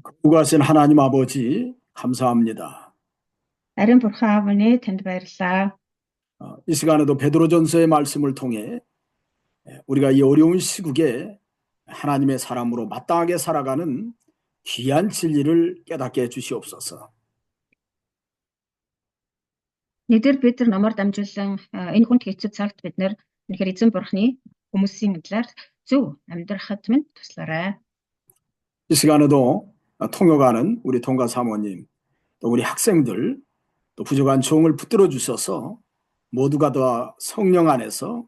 거룩하신 하나님 아버지 감사합니다. 아름 бурхан аав минь танд баярлалаа. 이 시간에도 베드로전서의 말씀을 통해 우리가 이 어려운 시국에 하나님의 사람으로 마땅하게 살아가는 귀한 진리를 깨닫게 해주시옵소서. Нэгдүгээр Петр номоор дамжуулан энэ хүнд хэцүү цагт бид нэр үнэхээр эзэн бурхны хүмүүсийн талаар зөв амьдрахад минь туслаарай. 이 시간에도 통역하는 우리 통가 사모님, 또 우리 학생들, 또 부족한 종을 붙들어 주셔서 모두가 다 성령 안에서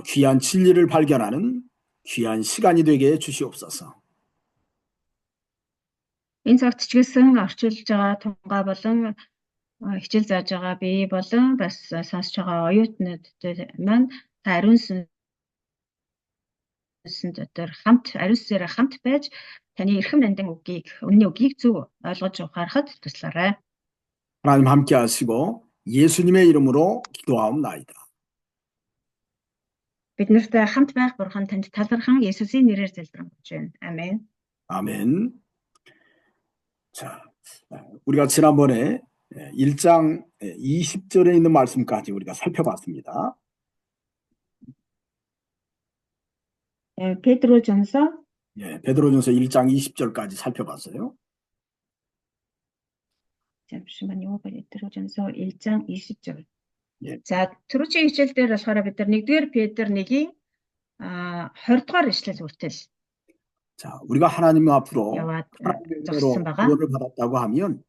귀한 진리를 발견하는 귀한 시간이 되게 해 주시옵소서. Энэ цагт ч гэсэн орчуулж байгаа тунгаа болон хичээл зааж байгаа бие болон бас сонсож байгаа оюутнуудад маань ариун сүнсэн дотор ариун сүнсээр хамт байж таны эрхэм нандин үнний үгийг зөв ойлгож ухаарахад туслаарай. 하나님 함께 하시고 예수님의 이름으로 기도하옵나이다. Бид нартай хамт байх бурхан танд талархан Есүсийн нэрээр залбирanгуйж байна. 아멘. 아멘. 자, 우리가 지난번에 1장 20절에 있는 말씀까지 우리가 살펴봤습니다. 베드로전서 베드로전서 1장 20절까지 살펴봤어요. 잠시만요. 베드로전서 1장 20절. 예. За, түрүүчийн хичээл дээр болохоор бид нар 1-р Петр 1-ийн 20-р ишлэл хүртэл 자, 우리가 하나님 앞으로 яваад 하나님으로 зогссон байгаа. 구원을 받았다고 하면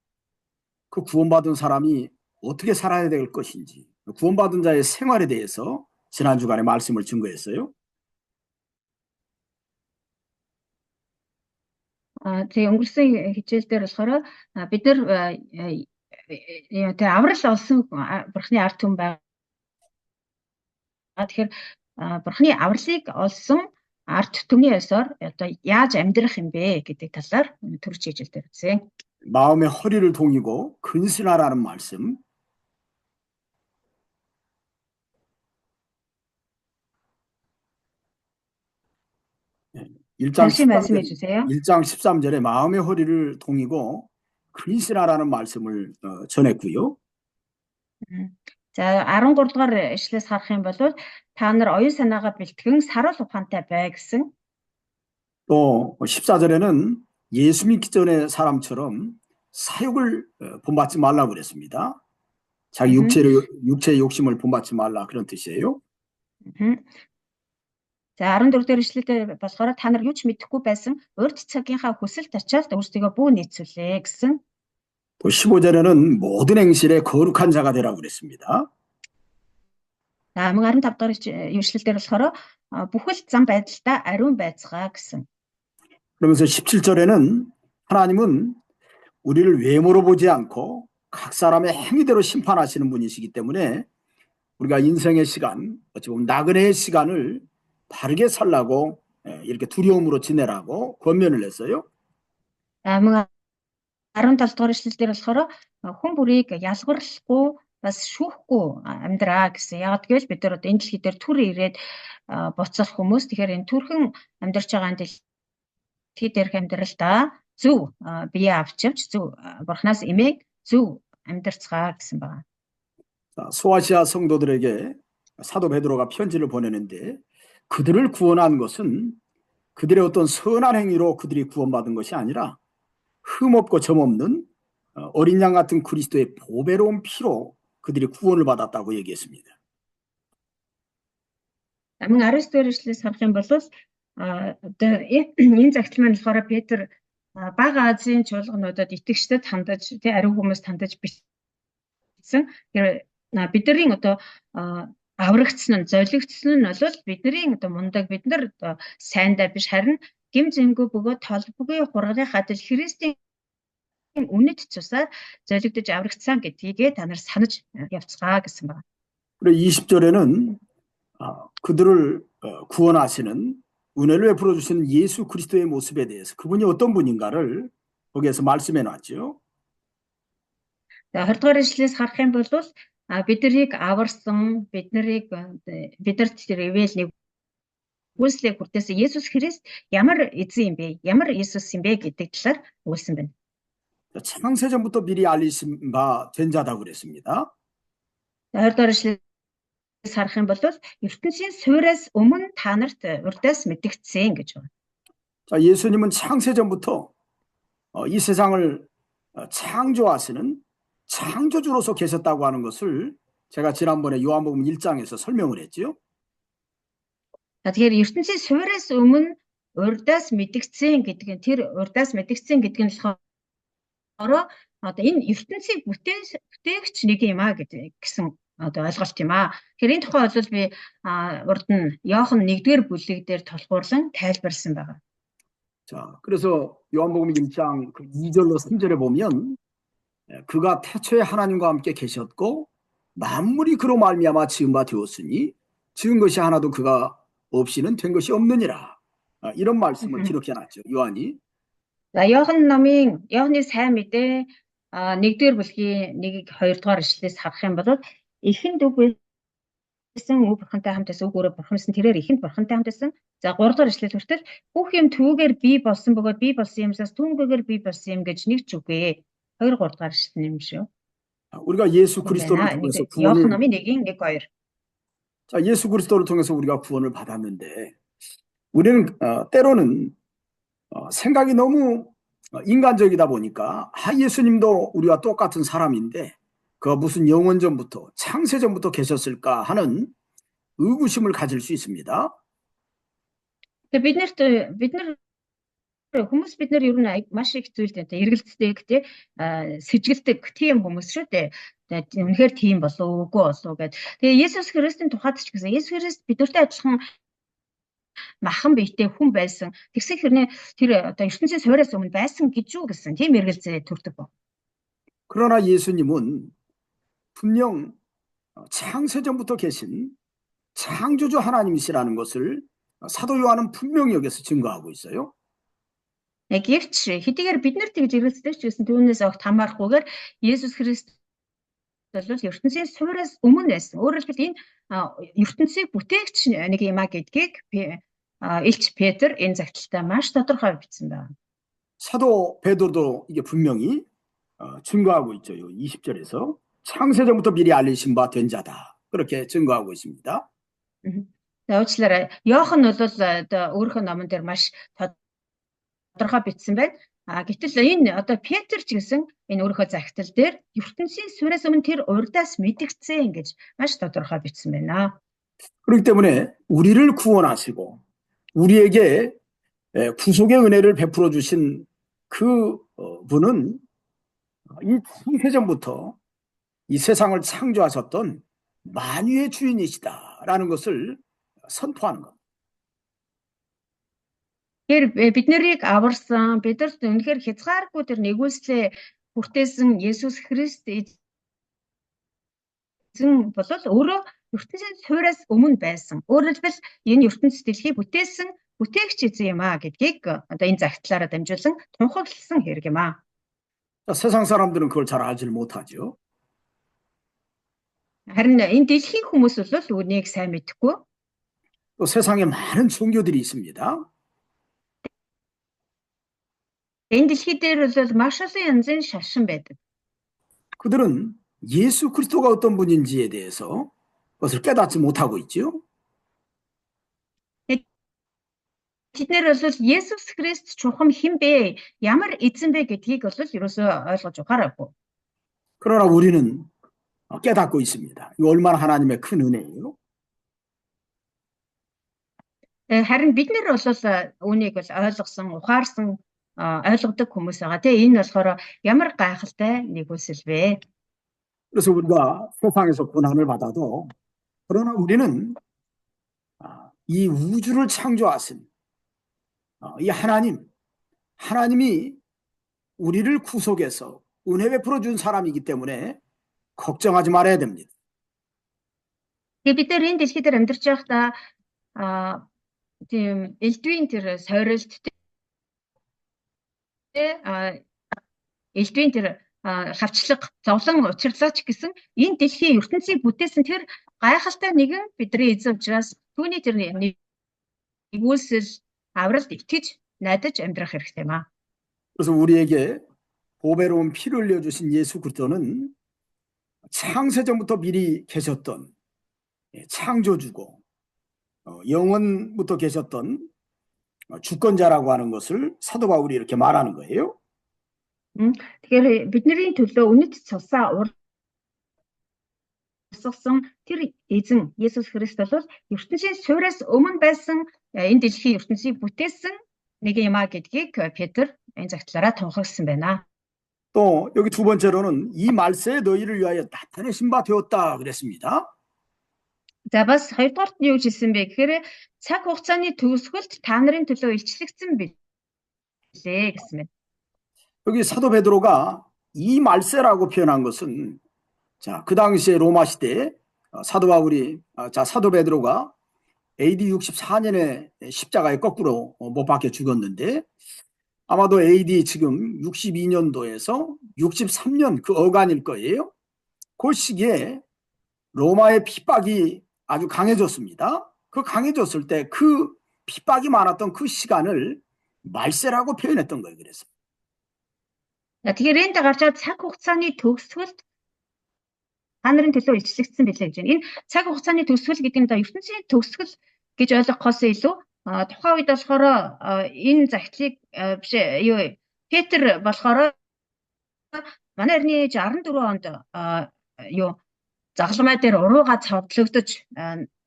그 구원받은 사람이 어떻게 살아야 될 것인지, 구원받은 자의 생활에 대해서 지난 주간에 말씀을 증거했어요. Тэгээ өнгөрсөн хичээл дээр болохоор бид нар тэгээ аврал олсон бурхны ард түмэн байгаа. Тэгэхээр бурхны авралыг олсон ард түмний ёсоор одоо яаж амьдрах юм бэ гэдэг талаар түрүүч хичээл дээр үзье. 마음의 허리를 동이고 근신하라는 말씀. 다시 말씀해 주세요. 1장 13절에 마음의 허리를 동이고 근신하라는 말씀을 전했고요. За 13 дугаар ишлээс харах юм бол та нар оюун санаагаа бэлтгэн сарал ухаантай бай гэсэн. 또 14절에는 예수 믿기 전의 사람처럼 사욕을 본받지 말라고 그랬습니다. 자기 육체의 욕심을 본받지 말라 그런 뜻이에요. За 14 дээр ишлэлээр болохоор та нар юу ч мэдэхгүй байсан урд цагийнхаа хүсэлт ачаалт өөрсдөө бүү нийцүүлээ гэсэн. 또 15절에는 모든 행실에 거룩한 자가 되라고 그랬습니다. За 15 дахь ишлэлээр болохоор бүхэл зам байдалтай ариун байцгаа гэсэн. 그러면서 17절에는 하나님은 우리를 외모로 보지 않고 각 사람의 행위대로 심판하시는 분이시기 때문에 우리가 인생의 시간, 어찌 보면 나그네의 시간을 바르게 살라고 이렇게 두려움으로 지내라고 권면을 했어요. 17 дугаар ишлэлээр болохоор хүн бүрийг ялгарлахгүй бас шүүхгүй амьдраа гэсэн. Яг гэвэл бид нар энэ дэлхий дээр түр ирээд буцах хүмүүс. Тэгэхээр энэ түрхэн амьдарч байгаа энэ дэлхий дээрх амьдралдаа зөв бие авчивч зөв бурхнаас имийг зөв амьдрцгаа гэсэн байна. 소아시아 성도들에게 사도 베드로가 편지를 보내는데 그들을 구원한 것은 그들의 어떤 선한 행위로 그들이 구원받은 것이 아니라 흠없고 점없는 어린 양 같은 그리스도의 보배로운 피로 그들이 구원을 받았다고 얘기했습니다. Амин 19-р ишлээс харах юм бол одоо энэ загтал маань болохоор Петр бага Азийн чуулгануудад итгэгчдэд хандаж ариун хүмүүст хандаж бичсэн. Тэгэхээр бидний одоо аврагдсан нь золигдсон нь бол бидний одоо мундаг бид нар одоо сайндаа биш харин гим зэмгүй бөгөөд толбоггүй хургарын хадал Христийн үнэт цусаар золигдож аврагдсан гэдгийг та нар санаж явцгаа гэсэн байна. 그리고 20절에는 그들을 구원하시는 은혜를 베풀어 주시는 예수 그리스도의 모습에 대해서 그분이 어떤 분인가를 거기에서 말씀해 놨죠. За 20 дугаар ишлээс харах юм бол биднийг аварсан биднэрт тэр ивэл Үйлслийг хүртээсэн Есүс Христ ямар эзэн юм бэ? Ямар Есүс юм бэ гэдэг талаар өгүүлсэн байна. 창세전부터 미리 알리신 바 된 자다고 그랬습니다. 20-р эшлэлээс харах юм бол ертөнцийн суйраас өмнө та нарт урдаас мэдэгдсэн гэж байна. 자, 예수님은 창세전부터 이 세상을 창조하시는 창조주로서 계셨다고 하는 것을 제가 지난번에 요한복음 1장에서 설명을 했죠. Тэгэхээр ертөнцийн суйраас өмнө урдаас мэдэгдсэн гэдэг нь тэр урдаас мэдэгдсэн гэдэг нь болохоор одоо энэ ертөнцийг бүтээгч нэг юм а гэсэн одоо ойлголт юм а. Тэгэхээр энэ тухай бол би урд нь Иохан 1-р бүлэг дээр тулгуурлан тайлбарласан байна. 자, 그래서 요한복음 1장 그 2절로 3절에 보면 그가 태초에 하나님과 함께 계셨고 만물이 그로 말미암아 지은 바 되었으니 지은 것이 하나도 그가 없이는 된 것이 없느니라. 이런 말씀을 기록해놨죠. 요한이. Иохны сайн мэдээ 1-р бүлгийн 1-2-р эшлэлээс харах юм бол эхэнд үг байсан, үг бурхантай хамт байсан, үг өөрөө бурхансан тэрээр эхэнд бурхантай хамт байсан. За 3-р эшлэл хүртэл бүх юм түүгээр бий болсон бөгөөд бий болсон юмсаас түүнгээр бий болсон юм гэж нэг ч үгүй. 2-3-р эшлэл юм шүү. 우리가 예수 그리스도를 통해서 구원을 Иохны 1:1-2. 자, 예수 그리스도를 통해서 우리가 구원을 받았는데 우리는 때로는 생각이 너무 인간적이다 보니까 예수님도 우리와 똑같은 사람인데 그가 무슨 영원전부터 창세전부터 계셨을까 하는 의구심을 가질 수 있습니다. Хүмүүс бид нар ер нь маш их зүйлд эргэлздэг тий сэжгэлдэг тийм хүмүүс шүү дээ. Тэгээд үнэхээр тийм болов үгүй болов гэд. Тэгээ Есүс Христийн тухайд ч гэсэн Есүс Христ бидэртэй адилхан махан биетэй хүн байсан. Тэгсэн хэрнээ тэр одоо ертөнцийн суйраас өмнө байсан гэж юу гэсэн тийм эргэлзээ төрдөг ба. 그러나 예수님은 분명 창세전부터 계신 창조주 하나님이시라는 것을 사도 요한은 분명히 여기서 증거하고 있어요. Гэвч хэдийгээр бид нар тэгж эргэлздэг ч гэсэн түүнээс огт хамаарахгүйгээр Есүс Христ бол ертөнцийн суйраас өмнө байсан. Өөрөөр хэлбэл энэ ертөнцийг бүтээгч нэг юм а гэдгийг Илч Петр энэ загталтаа маш тодорхой бичсэн байна. 사도 베드로도 이게 분명히 증거하고 있죠. 20절에서 창세전부터 미리 알리신 바 된 자다. 그렇게 증거하고 있습니다. За уучлаарай. Иохан бол өөрийнхөө номон дээр маш тодорхой бичсэн байна. Гэтэл энэ одоо Петр ч гэсэн энэ өөрийнхөө загтал дээр ертөнцийн суйраас өмнө тэр урдаас мэдэгдсэн гэж маш тодорхой бичсэн байна. 그렇기 때문에 우리를 구원하시고 우리에게 구속의 은혜를 베풀어 주신 그 분은 이 창세전부터 이 세상을 창조하셨던 만유의 주인이시다라는 것을 선포하는 겁니다. Тэгэхээр бид нарыг аварсан, бидэрт үнэхээр хязгааргүй тэр нэгүслээ хүртээсэн Есүс Христ эзэн бол өөрөө ертөнцийн суйраас өмнө байсан. Өөрөөр хэлбэл энэ ертөнц дэлхийг бүтээсэн бүтээгч эзэн юм а гэдгийг одоо энэ загтлаараа дамжуулан тунхагласан хэрэг юм а. 세상 사람들은 그걸 잘 알지 못하죠. харин энэ дэлхийн хүмүүс бол үүнийг сайн мэдэхгүй. 또 세상에 많은 종교들이 있습니다. Энэ дэлхий дээр бол маш олон янзын шашин байдаг. 그들은 예수 그리스도가 어떤 분인지에 대해서 그것을 깨닫지 못하고 있죠. Тэднэр бол Есүс Христ чухам хэн бэ? Ямар эзэн бэ гэдгийг бол ерөөсөө ойлгож ухаараагүй. 그러나 우리는 깨닫고 있습니다. 이거 얼마나 하나님의 큰 은혜예요. харин бид нар бол үүнийг бол ойлгосон, ухаарсан, ойлгодог хүмүүс байгаа. Тэгээ энэ болохоор ямар гайхалтай нэгүсэл вэ? 그래서 우리가 세상에서 고난을 받아도 그러나 우리는 이 우주를 창조하신 이 하나님이 우리를 구속해서 은혜 베풀어 준 사람이기 때문에 걱정하지 말아야 됩니다. бид нар энэ дэлхий дээр амьдарч байхдаа тийм элдвийн тэр сойролт элдвийн тэр хавчлаг зовлон учирлаач гэсэн энэ дэлхийн ертөнцийг бүтээсэн тэр гайхалтай нэгэн бидний эзэн учраас түүний тэр нэг нэгүүлсэл авралд итгэж найдаж амьдрах хэрэгтэй юм аа. 그래서 우리에게 보배로운 피를 흘려주신 예수 그리스도는 창세전부터 미리 계셨던 창조주고 영원부터 계셨던 주권자라고 하는 것을 사도 바울이 이렇게 말하는 거예요. Тэгэхээр бидний төлөө үнэт цусаа урсгасан тэр эзэн Есүс Христос бол ертөнцийн суурьаас өмнө байсан энэ дэлхийн ертөнцийг бүтээсэн нэг юм а гэдгийг Петр энэ загтлаараа тунхагласан байна. 또 여기 두 번째로는 이 말세에 너희를 위하여 나타내신 바 되었다 그랬습니다. За бас хоёрдугаарт нь юу хэлсэн бэ гэхээр цаг хугацааны төгсгөлд та нарын төлөө илчлэгдсэн билээ гэсэн байна. 여기 사도 베드로가 이 말세라고 표현한 것은 자, 그 당시에 로마 시대에 사도 베드로가 AD 64년에 십자가에 거꾸로 못 박혀 죽었는데 아마도 AD 지금 62년도에서 63년 그 어간일 거예요. 그 시기에 로마의 핍박이 아주 강해졌습니다. 그 강해졌을 때 그 핍박이 많았던 그 시간을 말세라고 표현했던 거예요. 그래서. Тэгэхээр энд гарч байгаа цаг хугацааны төгсгөлд та нарын төлөө илчлэгдсэн билээ гэж байна. Энэ цаг хугацааны төгсгөл гэдэг нь ертөнцийн төгсгөл гэж ойлгохоос илүү тухайн үед болохоор энэ загтлыг биш Петр болохоор манай эртний 64 онд загалмай дээр урууга цовдлогдож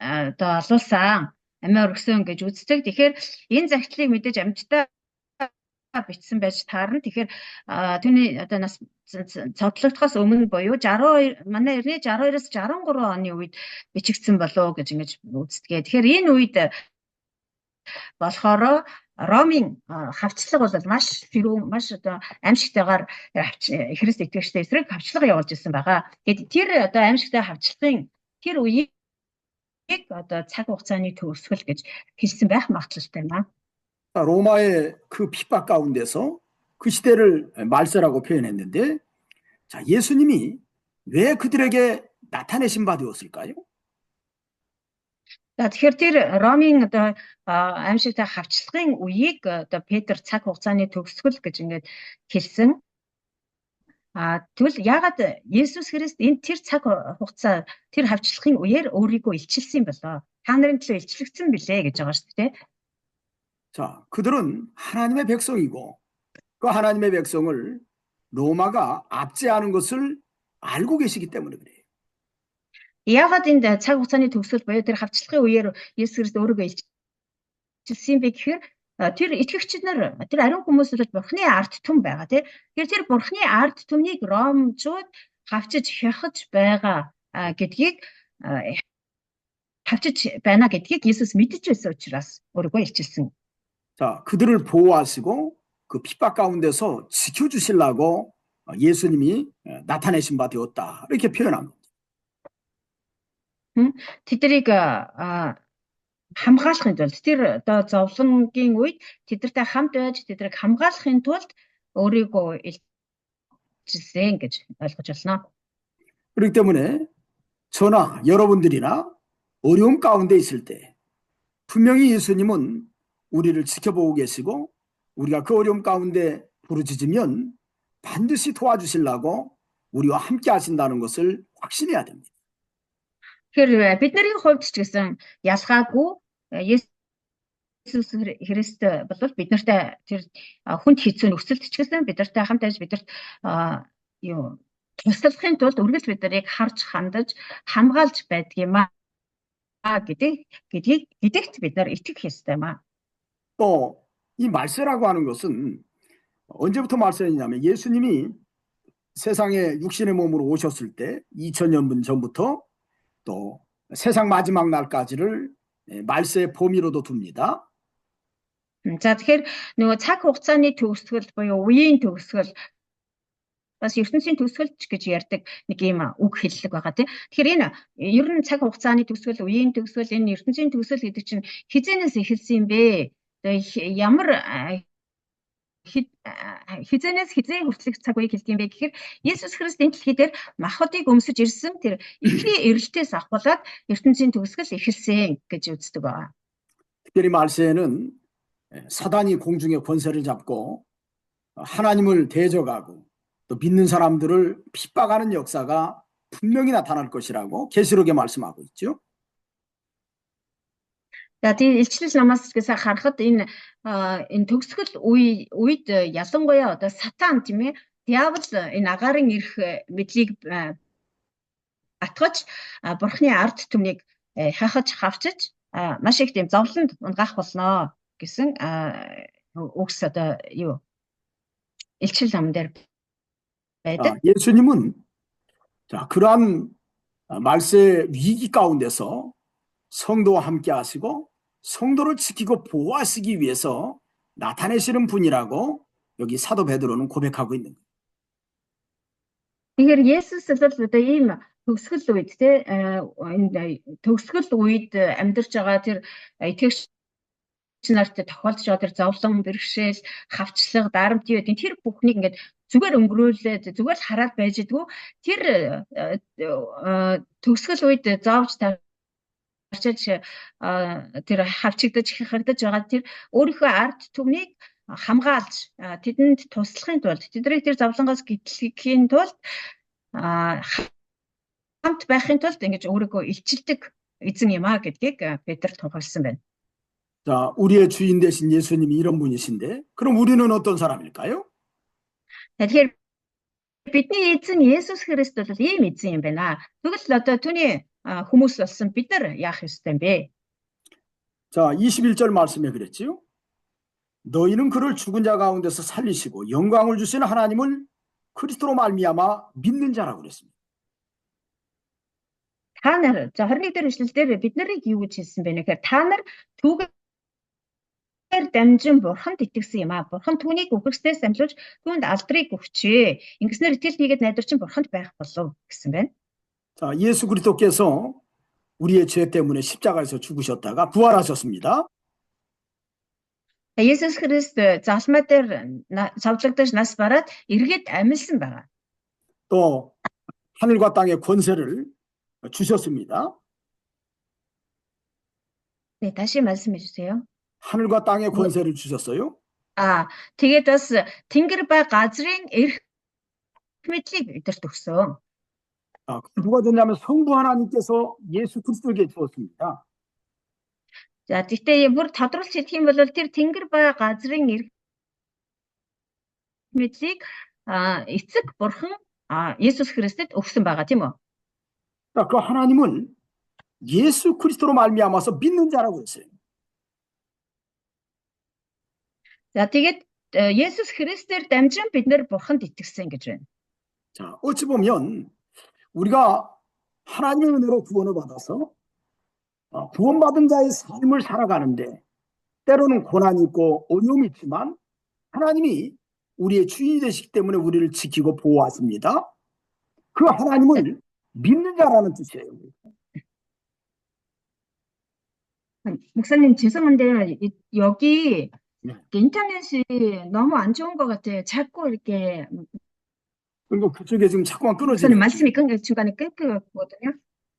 олуулсан амиа өргсөн гэж үздэг. Тэгэхээр энэ загтлыг мэдээж амьтдаа бичсэн байж таарна. Тэгэхээр түүний нас цовдлогдохоос өмнө буюу 62 манай эртний 62-аас 63 оны үед бичигдсэн болов гэж ингэж үздэг. Тэгэхээр энэ үед болохоор Ромын хавчлага бол маш аимшигтайгаар Христ итгэгчтэй эсрэг хавчлага явуулж ирсэн байгаа. Гэтэл тэр аимшигтай хавчлагын тэр үеийг цаг хугацааны төгсгөл гэж хэлсэн байх магадлалтай юм аа. 로마의 그 핍박 가운데서 그 시대를 말세라고 표현했는데 자, 예수님이 왜 그들에게 나타내신 바 되었을까요? Тэгэхээр тэр Ромын аимшигтай хавчлагын үеийг Петр цаг хугацааны төгсгөл гэж ингээд хэлсэн. Тэгвэл яагаад Есүс Христ энэ тэр цаг хугацаа тэр хавчлагын үеэр өөрийгөө илчилсэн болоо? Та нарын төлөө илчлэгдсэн билээ гэж байгаа шүү дээ. 자, 그들은 하나님의 백성이고 그 하나님의 백성을 로마가 압제하는 것을 알고 계시기 때문에 그래요. Яагаад энэ цаг хугацааны төгсгөл буюу тэр хавчлагын үеэр Есүс Христ өөрийгөө илчилсэн бэ гэхээр тэр итгэгчид нар тэр ариун хүмүүс бол Бурхны ард түмэн байгаа тийм. Тэгэхээр тэр Бурхны ард түмнийг ромчууд хавчиж хяхаж байгаа гэдгийг хавчиж байна гэдгийг Есүс мэдэж байсан учраас өөрийгөө илчилсэн. 자, 그들을 보호하시고 그 핍박 가운데서 지켜주시려고 예수님이 나타내신 바 되었다. 이렇게 표현합니다. Тэднийг хамгаалахын тулд тэр зовлонгийн үед тэдэртэй хамт байж тэдрийг хамгаалахын тулд өөрийгөө илчилсэн гэж ойлгож байна. 그렇기 때문에 저나 여러분들이나 어려움 가운데 있을 때 분명히 예수님은 우리를 지켜보고 계시고 우리가 그 어려움 가운데 부르짖으면 반드시 도와주시려고 우리와 함께 하신다는 것을 확신해야 됩니다. Тэгэхээр бидний хувьд ч гэсэн ялгаагүй Есүс Христ бол биднэртэй тэр хүнд хэцүү нөхцөлд ч гэсэн биднэртэй хамт байж бидэрт туслахын тулд үргэлж биднийг харж хандаж хамгаалж байдаг юм гэдэгт бид нар итгэх ёстой юм аа. 또 이 말세라고 하는 것은 언제부터 말세였냐면 예수님이 세상에 육신의 몸으로 오셨을 때 2000년 전부터 또 세상 마지막 날까지를 말세의 범위로도 둡니다. За тэгэхээр нөгөө цаг хугацааны төгсгөл буюу үеийн төгсгөл бас ертөнцийн төгсгөлч гэж ярьдаг нэг юм үг хэллэг байгаа тийм. Тэгэхээр энэ ер нь цаг хугацааны төгсгөл, үеийн төгсгөл, энэ ертөнцийн төгсгөл гэдэг чинь хизэнээс эхэлсэн юм бэ? Ямар хизэнээс хизээ хүртэлх цаг үеийг хэлдэг юм бэ гэхээр Есүс Христ энэ дэлхий дээр махбодыг өмсөж ирсэн тэр эхний эрэлтээс ахуулаад ертөнцийн төгсгөл эхэлсэн гэж үздэг байгаа. 특별히 말세에는 사단이 공중의 권세를 잡고 하나님을 대적하고 또 믿는 사람들을 핍박하는 역사가 분명히 나타날 것이라고 계시록에 말씀하고 있죠. За тийм илчлэл намаас гэсээ харахад энэ төгсгөл үед ялангуяа одоо сатан тийм ээ диавол энэ агаарын ирэх мэдлийг атгаж бурхны ард түмнийг хахаж хавчиж маш их тийм зовлонд унгаах болно гэсэн үгс одоо юу илчлэл ном дээр байдаг. 예수님은 그러한 말세 위기 가운데서 성도와 함께 하시고 성도를 지키고 보호하시기 위해서 나타내시는 분이라고 여기 사도 베드로는 고백하고 있는 거예요. Тэгэхээр Есүс бол одоо ийм төгсгөл үед те энэ төгсгөл үед амьдарч байгаа тэр итгэгч нарт тохиолдож байгаа тэр зовлон, бэрхшээл, хавчлага, дарамт юу гэдэг тэр бүхнийг ингээд зүгээр өнгөрөөлээд зүгээр хараад байж идэггүй тэр төгсгөл үед зовж тарчиж тэр хавчигдаж хихэгдэж байгаа тэр өөрийнхөө ард түмнийг хамгаалж тэдэнд туслахын тулд тэднийг тэр зовлонгоос гэтлэхийн тулд хамт байхын тулд ингэж өөрийгөө илчилдэг эзэн юм а гэдгийг Петр тунхагласан байна. 자, 우리의 주인 되신 예수님이 이런 분이신데 그럼 우리는 어떤 사람일까요? Тэгэхээр бидний эзэн Есүс Христ бол ийм эзэн юм байна. Тэгвэл одоо түүний хүмүүс болсон бид нар яах ёстой юм бэ? 자, 21절 말씀에 그랬지요. 너희는 그를 죽은 자 가운데서 살리시고 영광을 주시는 하나님을 그리스도로 말미암아 믿는 자라고 그랬습니다. Та нар за 21 дээр ишлэлдэр бид нарыг юу гэж хэлсэн бэ нэхээр та нар түүгээр дамжин бурханд итгэсэн юм а. Бурхан түүнийг үхэгсдээс амлуулж түүнд алдрыг өгчээ. Ингэснээр итгэл хийгээд найдварчин бурханд байх болов гэсэн байна. 자, 예수 그리스도께서 우리의 죄 때문에 십자가에서 죽으셨다가 부활하셨습니다. Есүс Христ залмаа дээр цовдлогдож нас бараад эргээд амьлсан байгаа. 또 하늘과 땅의 권세를 주셨습니다. 네, 다시 말씀해 주세요. 하늘과 땅의 권세를 주셨어요. тэгээд бас тэнгэр ба газрын эрх мэдлийг бидэрт өгсөн. 누가 줬냐면 성부 하나님께서 예수 그리스도에게 주었습니다. За тэгтээ бүр тодруулж хэлэх юм бол тэр тэнгэр ба газрын эрх мэдлийг эцэг бурхан Есүс Христэд өгсөн байгаа тийм үү? 그 하나님은 예수 그리스도로 말미암아서 믿는 자라고 했어요. За тэгээд Есүс Христээр дамжин бид нэр бурханд итгэсэн гэж байна. 자, 어찌 보면 우리가 하나님의 은혜로 구원을 받아서 구원받은 자의 삶을 살아가는데 때로는 고난이 있고 어려움이 있지만 하나님이 우리의 주인이 되시기 때문에 우리를 지키고 보호하십니다. 그 하나님을 믿는 자라는 뜻이에요. 목사님 죄송한데 여기 인터넷이 너무 안 좋은 것 같아요. 자꾸 이렇게 그리고 그쪽에 지금 자꾸만 끊어지는 목사님 말씀이 중간에 끊기거든요.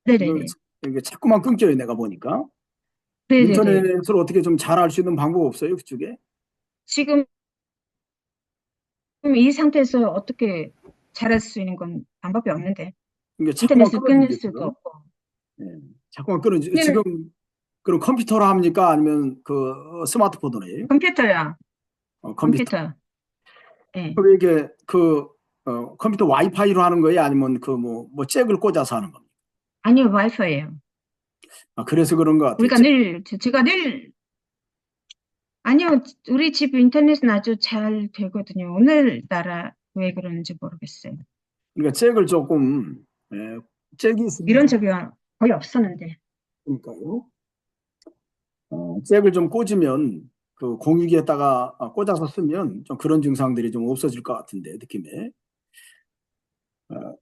네네네. 이게 자꾸만 끊겨요. 내가 보니까. 네네네. 인터넷을 어떻게 좀 잘할 수 있는 방법 없어요? 그쪽에? 지금 이 상태에서 어떻게 잘할 수 있는 건 방법이 없는데 인터넷을 끊을 수도 없고. 네, 자꾸만 끊어지. 네. 지금 그럼 컴퓨터로 합니까? 아니면 그 스마트폰으로 해요? 컴퓨터요. 컴퓨터. 네. 그럼 이게 컴퓨터 와이파이로 하는 거예요? 아니면 그 뭐 잭을 꽂아서 하는 겁니까? 아니요, 와이파이예요. 그래서 그런 것 같아요. 제가 늘 아니요, 우리 집 인터넷은 아주 잘 되거든요. 오늘따라 왜 그러는지 모르겠어요. 그러니까 잭을 조금 잭이 있으면 이런 적이 거의 없었는데. 그러니까요. 잭을 좀 꽂으면 그 공유기에다가 꽂아서 쓰면 좀 그런 증상들이 좀 없어질 것 같은데 느낌에.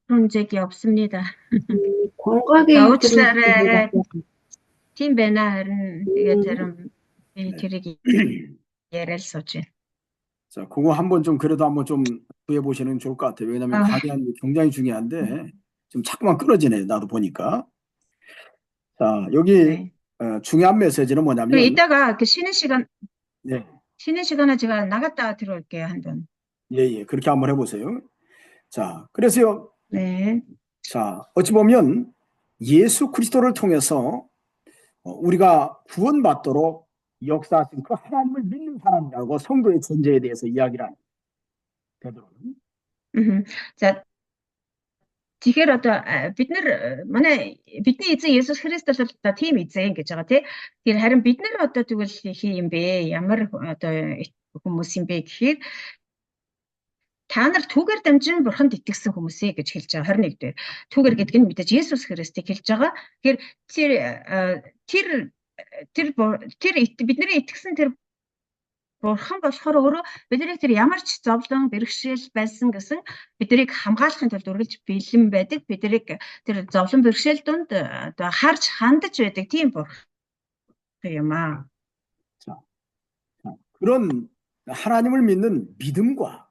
그런 적이 없습니다. 광각에 тийм байна харин тэгээд зарим тэрийг яриалсууж байна. 자, 그거 한번 좀 그래도 한번 좀 구해 보시는 게 좋을 것 같아요. 왜냐하면 강의하는 게 굉장히 중요한데 좀 자꾸만 끊어지네요. 나도 보니까. 자, 여기 네. 중요한 메시지는 뭐냐면, 그리고 이따가 그 쉬는 네, 시간에 제가 나갔다 들어올게요, 한 번. 예, 그렇게 한번 해보세요. 자, 그래서요, 네. 자, 어찌 보면 예수 그리스도를 통해서 우리가 구원받도록 역사하신 그 하나님을 믿는 사람이라고 성도의 존재에 대해서 이야기를 합니다. 베드로는. За тэгэхээр одоо бид нар бидний эзэн Есүс Христ бол одоо тийм эзэн гэж байгаа тий. Тэгэхээр харин бид нар одоо тэгвэл хий юм бэ? Ямар одоо хүмүүс юм бэ гэхээр та нар түүгээр дамжин бурханд итгэсэн хүмүүсээ гэж хэлж байгаа 21 дээр. Түүгээр гэдэг нь мэдээж Есүс Христийг хэлж байгаа. Тэгэхээр бидний итгэсэн тэр Бурхан болохоор өөрөө биднийг тэр ямар ч зовлон бэрхшээл байсан гэсэн биднийг хамгаалахын тулд үргэлж бэлэн байдаг. Биднийг тэр зовлон бэрхшээл донд одоо харж хандаж байдаг тийм Бурхан юм аа. 자, 그런 하나님을 믿는 믿음과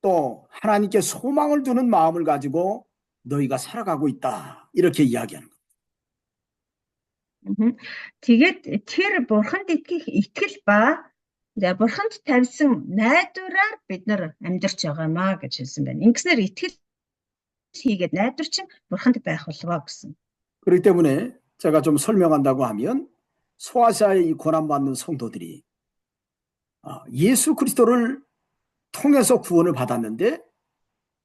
또 하나님께 소망을 두는 마음을 가지고 너희가 살아가고 있다. 이렇게 이야기하는 거예요. Тэгээд тэр Бурханд итгэл ба Бурханд тавьсан найдвараар бид нар амьдарч байгаа юм аа гэж хэлсэн байна. Ингэснээр итгэл хийгээд найдвар чинь Бурханд байх болвоо гэсэн. 그렇기 때문에 제가 좀 설명한다고 하면 소아시아의 이 고난받는 성도들이 예수 그리스도를 통해서 구원을 받았는데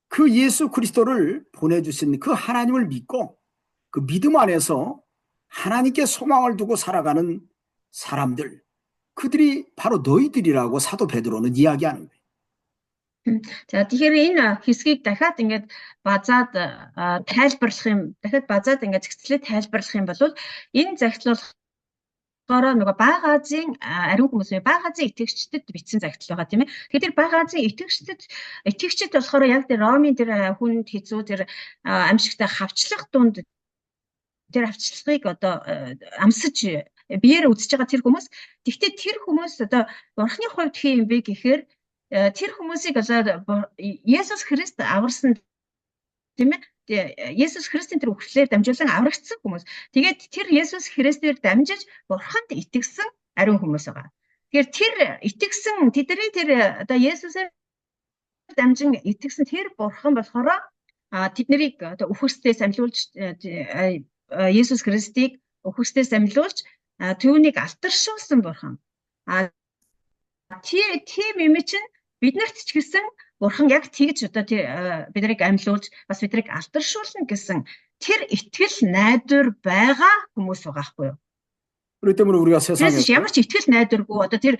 그 예수 그리스도를 보내주신 그 하나님을 믿고 그 믿음 안에서 하나님께 소망을 두고 살아가는 사람들, 그들이 바로 너희들이라고 사도 베드로는 이야기하는 거예요. За тэгэхээр энэ хэсгийг дахиад ингээд базаад зэгцлээ тайлбарлах юм бол энэ загтлуулахаараа нөгөө Бага Азийн ариун хүмүүсийн Бага Азийн итгэгчдэд бичсэн загтал байгаа тийм ээ. Тэгэхээр тэр Бага Азийн итгэгчд болохоор яг тэр Ромын тэр хүнд хэцүү тэр амьсгалтай хавчлах дунд тэр хавчлагыг одоо амсаж биеэр үзэж байгаа тэр хүмүүс. Тэгвэл тэр хүмүүс одоо Бурхны хувьд хий юм бэ гэхээр тэр хүмүүсийг одоо Есүс Христ аварсан тийм ээ. Есүс Христийн тэр үхлээр дамжуулан аврагдсан хүмүүс. Тэгээд тэр Есүс Христээр дамжиж Бурханд итгэсэн ариун хүмүүс байгаа. Тэгэхээр тэр итгэсэн тэдний тэр одоо Есүсээр дамжин итгэсэн тэр Бурхан болохоор тэднийг одоо үхэрстээс амьлуулж Есүс Христийг үхэрстээс амьлуулж түүнийг алтаршуулсан Бурхан. Тийм юм чинь биднэрт ч гэсэн Бурхан яг тэгж одоо биднийг амьлуулж бас биднийг алтаршуулна гэсэн тэр итгэл найдвар байгаа хүмүүс байгаа байхгүй юу? 그렇기 때문에 우리가 세상에서 ямар ч итгэл найдваргүй одоо тэр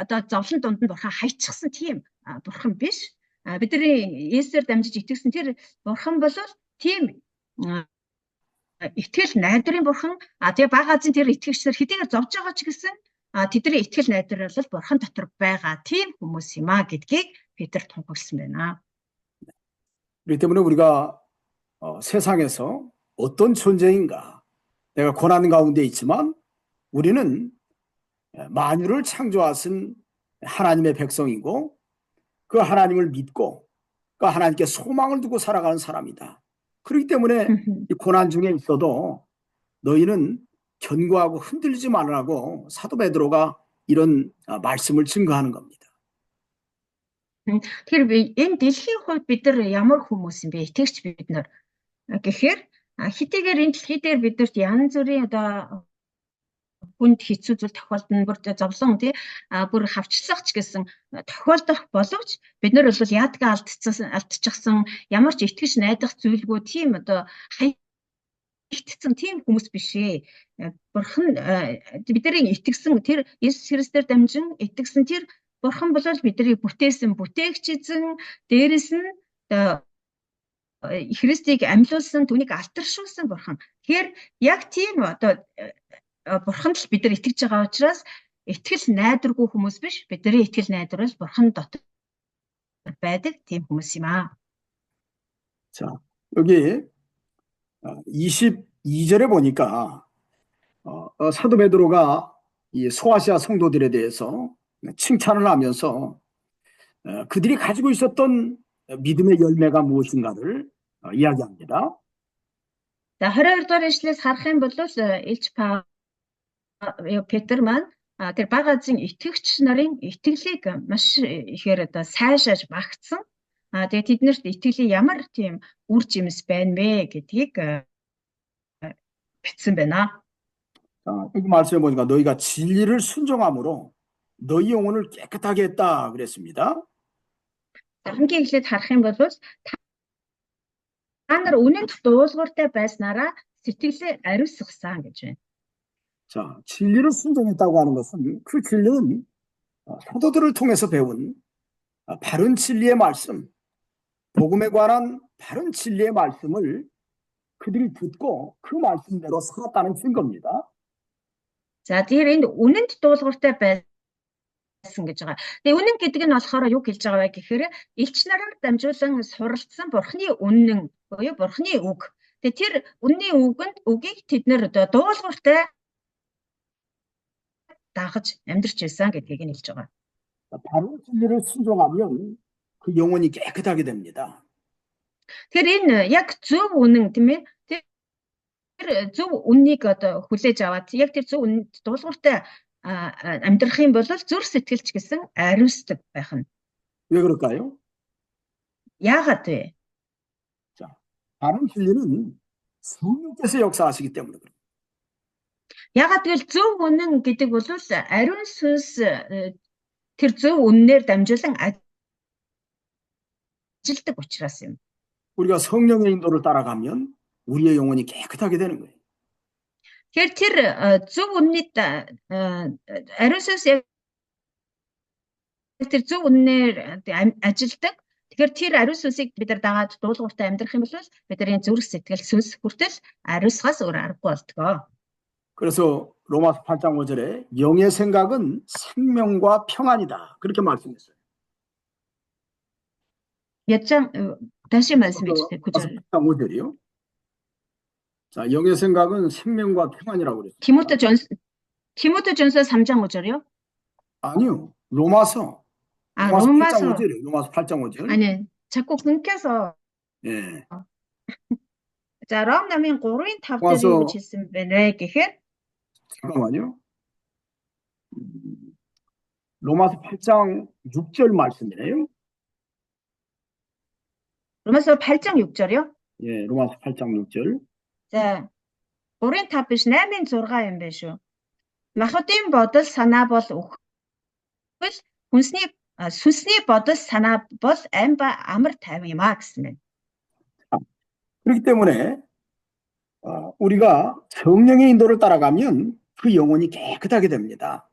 одоо зовлон дунд нь Бурхан хайчихсан тийм Бурхан биш. Бидний Есүсээр дамжиж итгэсэн тэр Бурхан бол тийм итгэл найдварын Бурхан. Тэгээ Бага Азийн тэр итгэгчдэр хэдийгээр зовж байгаа ч гэсэн тэдний итгэл найдвар бол Бурхан дотор байгаа тийм хүмүүс юм а гэдгийг Петр тунхагласан байна. 그렇기 때문에 우리가 세상에서 어떤 존재인가, 내가 고난 가운데 있지만 우리는 만유를 창조하신 하나님의 백성이고 그 하나님을 믿고 그 하나님께 소망을 두고 살아가는 사람이다. 그렇기 때문에 이 고난 중에 있어도 너희는 견고하고 흔들리지 말라고 사도 베드로가 이런 말씀을 증거하는 겁니다. Тэгэхээр энэ дэлхийн хувьд бид нар ямар хүмүүс юм бэ? Итгэгч бид нар гэхээр хэдийгээр энэ дэлхий дээр бидэрт янз бүрийн одоо хүнд хэцүү зүйл тохиолдно, бүр зовлон бүр хавчлах ч гэсэн тохиолдох боловч бид нар бол яадгаа алдчихсан ямар ч итгэж найдах зүйлгүй тийм одоо хайтцсан тийм хүмүүс биш ээ. Бурхан бидний итгэсэн тэр Есүс Христээр дамжин итгэсэн тэр Бурхан бол бидний бүтээсэн бүтээгч эзэн, дээрэс нь Христийг амьлуулсан, түүнийг алтаршуулсан Бурхан. Тэгэхээр яг тийм одоо Бурханд л бид нар итгэж байгаа учраас итгэл найдваргүй хүмүүс биш. Бидний итгэл найдвар бол Бурхан дотор байдаг тийм хүмүүс юм аа. 자, 여기 22절에 보니까 사도 베드로가 이 소아시아 성도들에 대해서 칭찬을 하면서 그들이 가지고 있었던 믿음의 열매가 무엇인가를 이야기합니다. За 22 дугаар ишлээс харах юм бол Илч Паул Петр маань тэр бага азийн итгэгч нарын итгэлийг маш ихээр одоо сайшааж багтсан. Тэгээ тэднэрт итгэлийн ямар тийм үр жимс байна вэ гэдгийг бичсэн байна. 자, 여기 말씀해 보니까 너희가 진리를 순종함으로 너희 영혼을 깨끗하게 했다 그랬습니다. Хамгийн эхлээд харах юм бол та нар үнэнд дуулууртай байснараа сэтгэлээ ариусгасан гэж байна. 자, 진리를 순종했다고 하는 것은 그 진리는 사도들을 통해서 배운 바른 진리의 말씀, 복음에 관한 바른 진리의 말씀을 그들이 듣고 그 말씀대로 살았다는 증거입니다. За тэгэхээр энд үнэнд дуулууртай байсан гэж байгаа. Тэгээ үнэн гэдэг нь болохоор юу хэлж байгаа вэ гэхээр элч нараар дамжуулан суралцсан Бурхны үнэн буюу Бурхны үг. Тэгээ тэр үнний үгийг тэд нэр дуулууртай дагаж амьдарч байсан гэдгийг нь хэлж байгаа. 바른 진리를 순종하면 그 영혼이 깨끗하게 됩니다. Тэгэхээр энэ яг зөв үнэн тийм ээ. Тэр зөв үннийг одоо хүлээж аваад яг тэр зөв үнэнд дуулууртай амьдрах юм бол зүр сэтгэлч гэсэн ариусдаг байх нь. 왜 그럴까요? Яагаад вэ? 자, 바른 진리는 성령께서 역사하시기 때문에 그래요. Яагаад гэвэл зөв үнэн гэдэг бол ариун сүнс тэр зөв үннээр дамжуулан ажилдаг учраас юм. 우리가 성령의 인도를 따라가면 우리의 영혼이 깨끗하게 되는 거예요. Тэгэхээр тэр зөв үнэнд ариун сүнс тэр зөв үннээр ажилдаг. Тэгэхээр тэр ариун сүнсийг бид нар дагаад дуулууртай амьдрах юм бол бидний зүрх сэтгэл сүнс хүртэл ариусгаас өөр аргагүй болтгоо. 그래서 로마서 8장 5절에 영의 생각은 생명과 평안이다. 그렇게 말씀했어요. 다시 말씀해 주세요. 로마서 8장 5절이요. 자, 영의 생각은 생명과 평안이라고 그랬어요. 디모데전서 3장 5절이요? 아니요. 로마서 8장 5절이에요. 로마서 8장 5절. 아니, 자꾸 끊겨서. 예. 자, Ром намын 3-ын 5 дээр юу гэж хэлсэн бэ гэхээр 잠깐만요. 로마서 8장 6절 말씀이네요. 로마서 8장 6절이요? 예, 로마서 8장 6절. За 3-ын 5 биш 8-ын 6 юм байна шүү. Махбодын бодол санаа бол үхэл сүнсний бодол санаа бол ам ба амар тайван юм гэсэн байна. 그렇기 때문에 우리가 성령의 인도를 따라가면 그 영혼이 깨끗하게 됩니다.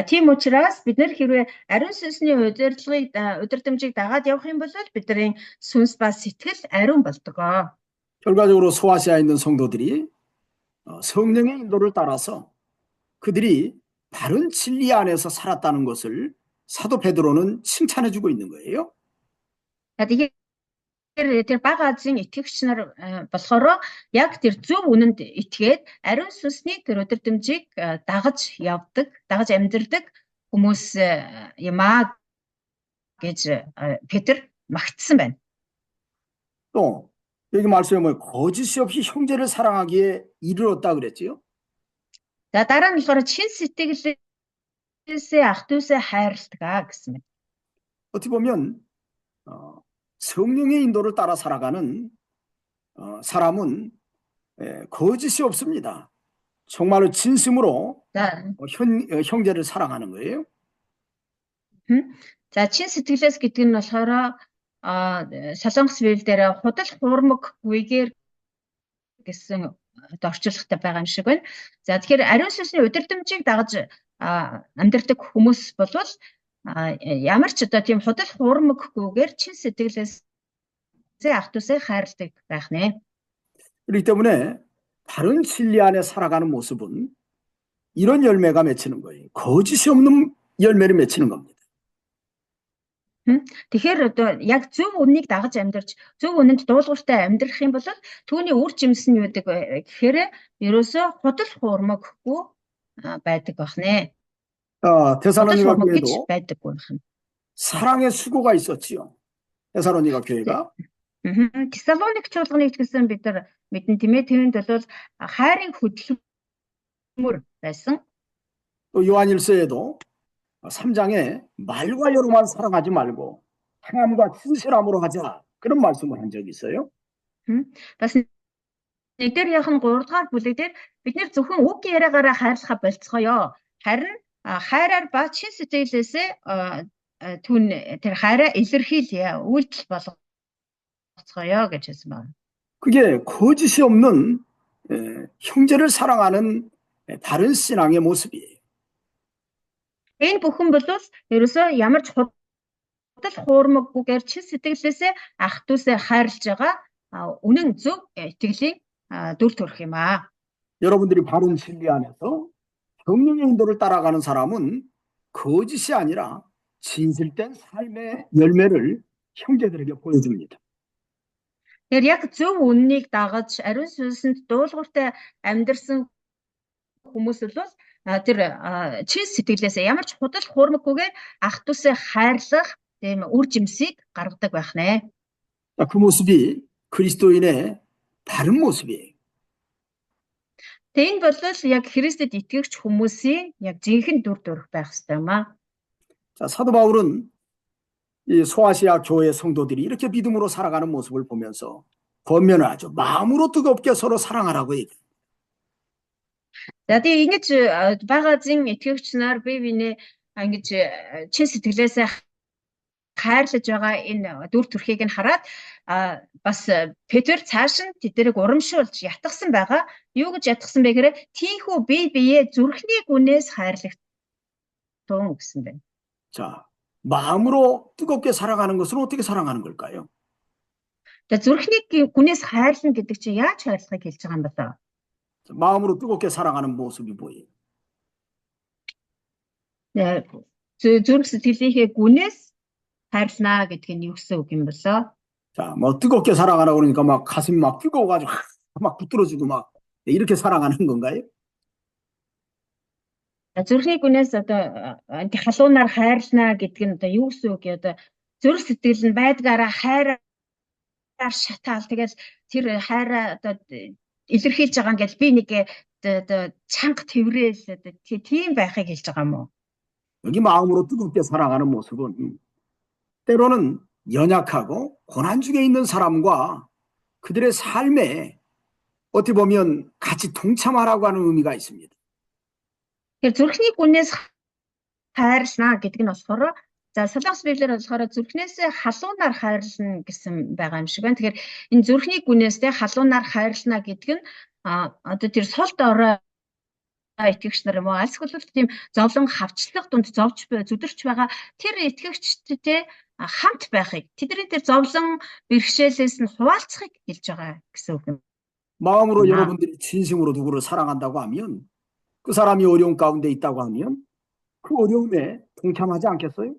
Тийм учраас бид нар хэрвээ ариун сүнсний удирдамжийг дагаад явах юм бол бидний сүнс ба сэтгэл ариун болдог. 결과적으로 소아시아에 있는 성도들이 성령의 인도를 따라서 그들이 바른 진리 안에서 살았다는 것을 사도 베드로는 칭찬해주고 있는 거예요. Тэр бага азийн итгэгч нар болохоор яг тэр зөв үнэнд итгээд ариун сүнсний тэр удирдамжийг дагаж амьдардаг хүмүүс юмаа гэж Петр магтсан байна. 또 여기 말씀에 보면 거짓이 없이 형제를 사랑하기에 이르렀다 그랬지요. За дараа нь болохоор чин сэтгэлээсээ ах дүүсээ хайрладаг гэсэн мэт. 어떻게 보면 성령의 인도를 따라 살아가는 사람은 거짓이 없습니다. 정말로 진심으로 형제를 사랑하는 거예요. За чин сэтгэлээс гэдэг нь болохоор Солонгос библиэлд худал хуурмаггүйгээр гэсэн орчуулгатай байгаа юм шиг байна. За тэгэхээр ариун сүнсний удирдамжийг дагаж амьдардаг хүмүүс болвол ямар ч одоо тийм худал хуурмаггүйгээр чин сэтгэлээсээ ах дүүсээ хайрладаг байх нэ. 그렇기 때문에 바른 진리 안에 살아가는 모습은 이런 열매가 맺히는 거예요. 거짓이 없는 열매를 맺히는 겁니다. Тэгэхээр одоо яг зөв үннийг дагаж амьдарч зөв үнэнд дуулууртай амьдрах юм бол түүний үр жимс нь юу гэдэг вэ гэхээр ерөөсөө худал хуурмаггүй байдаг байх нэ. 데살로니가 교회도 사랑의 수고가 있었지요. 데살로니가 교회가. Тессалоник чуулганыг гэсэн бид нар мэдэн тийм ээ. Тэнд бол хайрын хөдөлмөр байсан. 또 요한일서에도 3장에 말과 여로만 사랑하지 말고 행함과 진실함으로 하자. 그런 말씀을 한 적이 있어요. Бас нэгдүгээр яхан 3 дугаар бүлэг дээр бид нэр зөвхөн үг яриагаараа хайрлахаа болцгоё. Харин хайраар ба чин сэтгэлээсээ түн тэр хайраа илэрхийлье, үйлдэл болгоцгоё гэж хэлсэн байна. 그게 거짓이 없는 형제를 사랑하는 바른 신앙의 모습이에요. Энэ бүхэн бол ерөөсөө ямар ч худал хуурмаггүйгээр чин сэтгэлээсээ ах дүүсээ хайрлаж байгаа үнэн зөв итгэлийн дүр төрх юм аа. 여러분들이 바른 진리 안에서 성령의 인도를 따라가는 사람은 거짓이 아니라 진실된 삶의 열매를 형제들에게 보여줍니다. Тэгэхээр яг зөв үннийг дагаж ариун сүнсэнд дуулууртай амьдрсан хүмүүс бол тэр чин сэтгэлээсээ ямар ч худал хуурмаггүйгээр ах дүүсээ хайрлах тийм үр жимсийг гаргадаг байх нэ. 그 모습이 그리스도인의 바른 모습이에요. Энэ бол яг Христэд итгэгч хүмүүсийн яг жинхэнэ дүр төрх байх ёстой юм аа. 자, 사도 바울은 이 소아시아 교회 성도들이 이렇게 믿음으로 살아가는 모습을 보면서 권면을 하죠. 마음으로 뜨겁게 서로 사랑하라고 얘기해요. За тэгээ ингэж байгаа зин итгэгч нар бие биенээ ингэж чин сэтгэлээсээ хайрлаж байгаа энэ дүр төрхийг нь хараад бас Петр цааш нь тэднийг урамшуулж ятгсан байгаа. Юу гэж ятгсан бэ гэхээр тийхүү бие биеэ зүрхний гүнээс хайрлагдсан гэсэн байна. 자, 마음으로 뜨겁게 사랑하는 것은 어떻게 사랑하는 걸까요? За зүрхний гүнээс хайрлна гэдэг чинь яаж хайрлахыг хэлж байгаа юм бэ? 마음으로 뜨겁게 사랑하는 모습이 뭐예요? зүрх сэтгэлийнхээ гүнээс хайрлнаа гэдэг нь юу гэсэн үг юм болоо? 자, 뭐 뜨겁게 사랑하라고 그러니까 막 가슴이 막 뜨거워가지고 막 붙들어지고 막 이렇게 사랑하는 건가요? Зүрхний гүнээс одоо халуунаар хайрлнаа гэдэг нь одоо юу гэсэн үг юм? Одоо зүрх сэтгэл нь байдгаараа хайраар шатаал тэгэл тэр хайраа одоо илэрхийлж байгаа юм гэж би нэг одоо чанга тэврээл одоо тийм байхыг хэлж байгаа юм уу? 여기 마음으로 뜨겁게 사랑하는 모습은 때로는 연약하고 고난 중에 있는 사람과 그들의 삶에 어떻게 보면 같이 동참하라고 하는 의미가 있습니다. Тэгэхээр зүрхний гүнээс хайрлнаа гэдэг нь болохоор за Солонгос библиэр болохоор зүрхнээсээ халуунаар хайрлна гэсэн байгаа юм шиг байна. Тэгэхээр энэ зүрхний гүнээсээ халуунаар хайрлнаа гэдэг нь одоо тэр сул дорой итгэгч нар юм уу аль эсвэл тийм зовлон хавчлах дунд зовж зүдэрч байгаа тэр итгэгчтэй хамт байхыг тэдний тэр зовлон бэрхшээлээс нь хуваалцахыг хэлж байгаа гэсэн үг юм. 마음으로 여러분들이 진심으로 누구를 사랑한다고 하면 그 사람이 어려운 가운데 있다고 하면 그 어려움에 동참하지 않겠어요?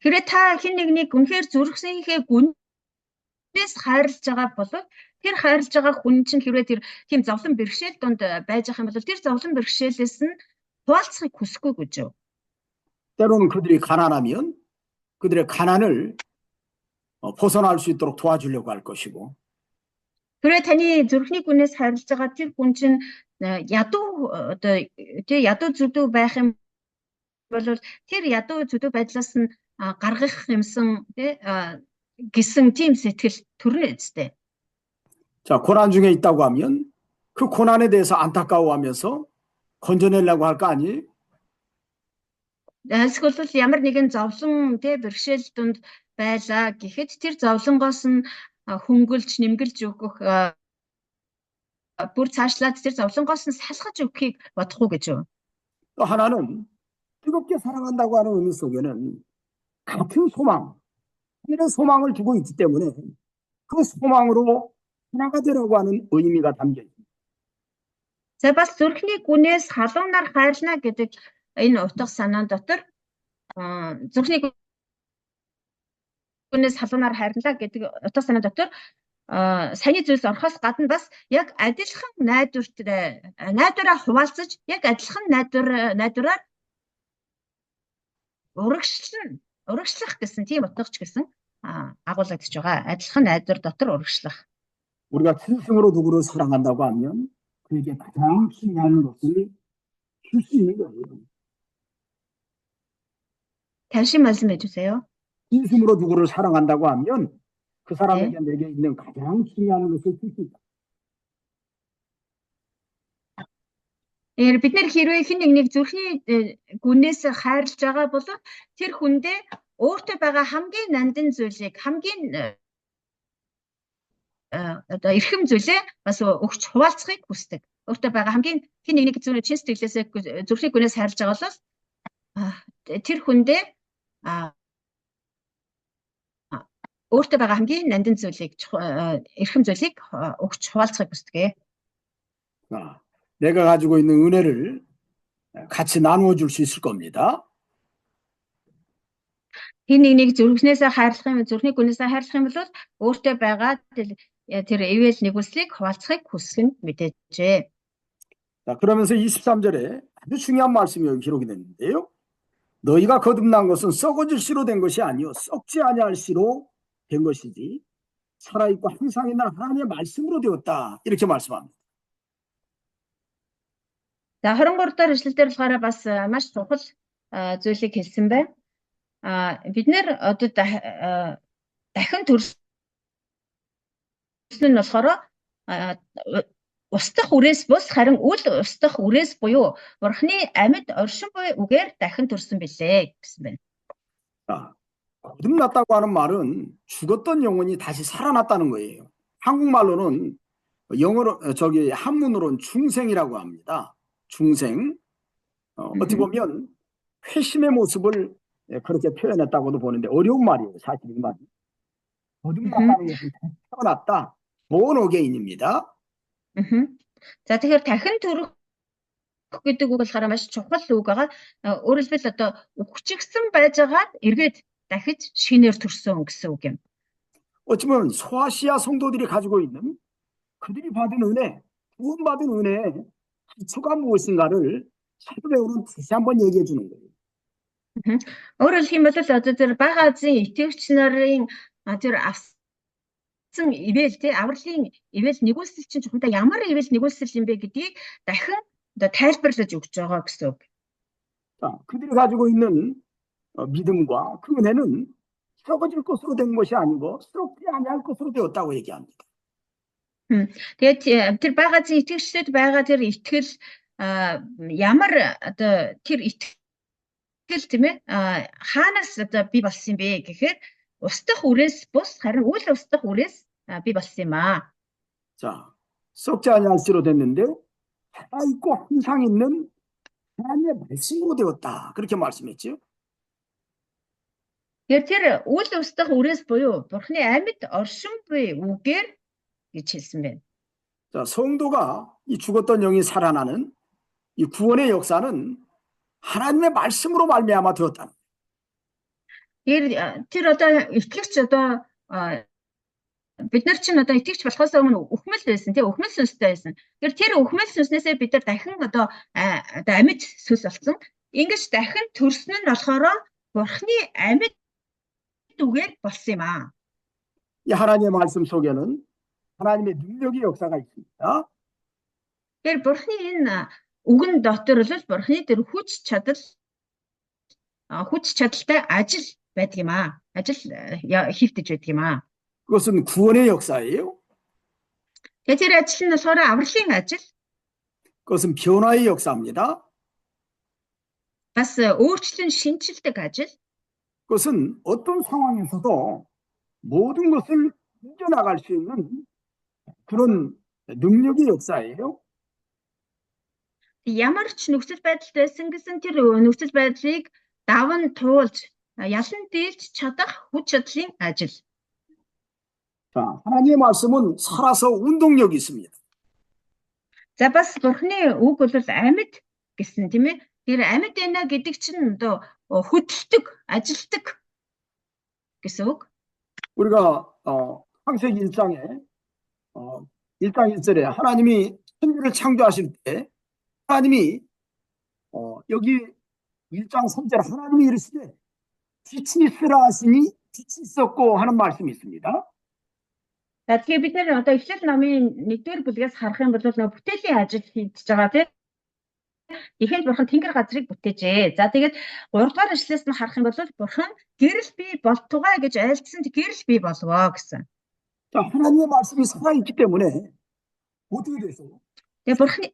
Хэрэг та хэн нэгнийг үнэхээр зүрхсийнхээ гүнээс хайрлаж байгаа бол тэр хайрлаж байгаа хүн чинь хэрвээ тэр тийм зовлон бэрхшээл донд байж байгаа юм бол тэр зовлон бэрхшээлээс нь хуваалцахыг хүсэхгүй гэж юу? 때로는 그들이 가난하면 그들의 가난을 벗어날 수 있도록 도와주려고 할 것이고 Хэрвээ таны зүрхний гүнээс хайрлаж байгаа тэр хүн чинь ядуу одоо тий ядуу зүдүү байх юм бол тэр ядуу зүдүү байдлаас нь гаргах юмсан тий гэсэн тийм сэтгэл төрнө үстэй. 자, 고난 중에 있다고 하면 그 고난에 대해서 안타까워하면서 건져내려고 할 거 아니에요? Эсвэл ямар нэгэн зовлон тий бэрхшээл донд байлаа гэхэд тэр зовлонгоос нь хөнгөлж нэмгэлж өгөх бүр цаашлаад тэр зовлонгоос нь салгаж өгөхийг бодох уу гэж юу? 또 하나는 뜨겁게 사랑한다고 하는 의미 속에는 같은 소망, 이런 소망을 두고 있기 때문에 그 소망으로 하나가 되라고 하는 의미가 담겨 있습니다. За бас зүрхний гүнээс халуунаар хайрлана гэдэг энэ утга санаан дотор зүрхний гүнээс халуунаар хайрлаа гэдэг утга санаа дотор саяны зүйлс орохоос гадна бас яг адилхан найдвараа хуваалцаж яг адилхан найдвараар урагшлах гэсэн тийм утгач гэсэн агуулгадж байгаа. Адилхан найдвар дотор урагшлах. 우리가 진심으로 누구를 사랑한다고 하면 그에게 가장 중요한 것을 줄 수 있는 거예요. 다시 말씀해 주세요. 진심으로 누구를 사랑한다고 하면 그 사람에게 네. 내게 있는 가장 중요한 것을 줄 수 있다. Бид нар хэрвээ хэн нэгнийг зүрхний гүнээс хайрлаж байгаа бол тэр хүндээ өөртөө байгаа хамгийн нандин зүйлийг хамгийн одоо эрхэм зүйлээ бас өгч хуваалцахыг хүсдэг. Өөртөө байгаа хамгийн хэн нэгнийг чин сэтгэлээсээ зүрхний гүнээс хайрлаж байгаа бол тэр хүндээ өөртөө байгаа хамгийн нандин зүйлийг эрхэм зүйлийг өгч хуваалцахыг хүсдэг. 내가 가지고 있는 은혜를 같이 나누어 줄 수 있을 겁니다. Хэн нэгнийг зүрхнээсээ хайрлах юм, зүрхний гүнээсээ хайрлах юм бол өөртөө байгаа тэр эвэл нэгүслийг хуваалцахыг хүсэх нь мэдээжээ. 자, 그러면서 23절에 아주 중요한 말씀이 여기 기록이 됐는데요. 너희가 거듭난 것은 썩어질 씨로 된 것이 아니요 썩지 아니할 씨로 된 것이지 살아있고 항상 있는 하나님의 말씀으로 되었다. 이렇게 말씀합니다. За 23 дахь эшлэлдэр болохоор бас маш чухал зүйлийг хэлсэн байна. Бид нэр одоо дахин төрсөн нь болохоор устдах үрээс бус харин үл устдах үрээс буюу Бурхны амьд оршин буй үгээр дахин төрсөн билээ гэсэн байна. 거듭났다고 하는 말은 죽었던 영혼이 다시 살아났다는 거예요. 한국말로는 영어로 한문으로는 중생이라고 합니다. 중생. 어떻게 보면 회심의 모습을 그렇게 표현했다고도 보는데 어려운 말이에요. 사실 이 말이. 거듭났다는 것은 태어났다. 모노게인입니다. За тэгэхээр дахин төрөх гэдэг үг болохоор маш чухал үг байгаа. Өөрөөр хэлбэл одоо үхчихсэн байжгаад эргээд дахиж шинээр төрсөн гэсэн үг юм. 어쩌면 소아시아 성도들이 가지고 있는 그들이 받은 은혜, 구원받은 은혜의 기초가 무엇인가를 사도 바울은 다시 한번 얘기해 주는 거예요. Өөрөөр хэлэх юм бол одоо тэр бага азийн итгэгч нарын тэр авсан ивэл авралын ивэл нэгүүлсэл чинь чухалда ямар ивэл нэгүүлсэл юм бэ гэдгийг дахин одоо тайлбарлаж өгч байгаа гэсэн үг. 자, 그들이 가지고 있는 믿음과 그 은혜는 썩어질 것으로 된 것이 아니고 썩지 아니할 것으로 되었다고 얘기합니다. Тэгээд тэр бага азийн итгэгчдэд байгаа тэр итгэл ямар одоо тэр итгэл тийм ээ хаанаас одоо би болсон юм бэ гэхээр устдах үрээс бус харин үл устдах үрээс би болсон юм аа. 자, 썩지 아니할 씨로 됐는데 살아있고 항상 있는 하나님의 말씀으로 되었다. 그렇게 말씀했죠. Тэгэхээр тэр үл устдах үрээс буюу Бурхны амьд оршин буй үгээр гэж хэлсэн байна. 자, 성도가 이 죽었던 영이 살아나는 이 구원의 역사는 하나님의 말씀으로 말미암아 되었다. Тэр одоо итгэгч одоо бид нар чинь одоо итгэгч болохоос өмнө үхмэл байсан тийм үхмэл сүнстэй байсан. Тэр үхмэл сүнснээсээ бид нар дахин одоо амьд сүнс болсон. Ингэж дахин төрсөн нь болохоор Бурхны амьд үгээр болсон юм аа. 이 하나님의 말씀 속에는 하나님의 능력의 역사가 있습니다. Тэр Бурхны энэ үгэн дотор л Бурхны тэр хүч чадалтай ажил байдаг юм аа. Ажил хийгдэж байдаг юм аа. 그것은 구원의 역사예요. Тэгээд тэр ажил нь болохоор авралын ажил. 그것은 변화의 역사입니다. бас өөрчлөн шинжилдэг ажил. 그것은 어떤 상황에서도 모든 것을 이겨나갈 수 있는 그런 능력의 역사예요. Ямар ч нөхцөл байдалд байсан гэсэн тэр нөхцөл байдлыг даван туулж ялан дийлж чадах хүч чадлын ажил. 자, 하나님의 말씀은 살아서 운동력이 있습니다. За бас Бурхны үг бол амьд гэсэн тийм ээ. Тэр амьд байна гэдэг чинь одоо хөдөлдөг, ажилдаг гэсэн үг. 우리가 창세기 1장에 1장 1절에 하나님이 천지를 창조하실 때 하나님이 여기 1장 3절에 하나님이 이르시되 빛이 있으라 하시니 빛이 있었고 하는 말씀이 있습니다. За тэгэхээр бид нэр одоо Эхлэл номын 1-р бүлгээс харах юм бол нөгөө бүтээлийн ажил хийгдэж байгаа тийм. Ихэнд бурхан тэнгэр газрыг бүтээжээ. За тэгээд 3-р ишлээс нь харах юм бол бурхан гэрэл бий болтугай гэж айлдсанд гэрэл бий болвоо гэсэн. 자, 하나님의 말씀이 살아있기 때문에 어떻게 됐어요? Тэгээ бурханы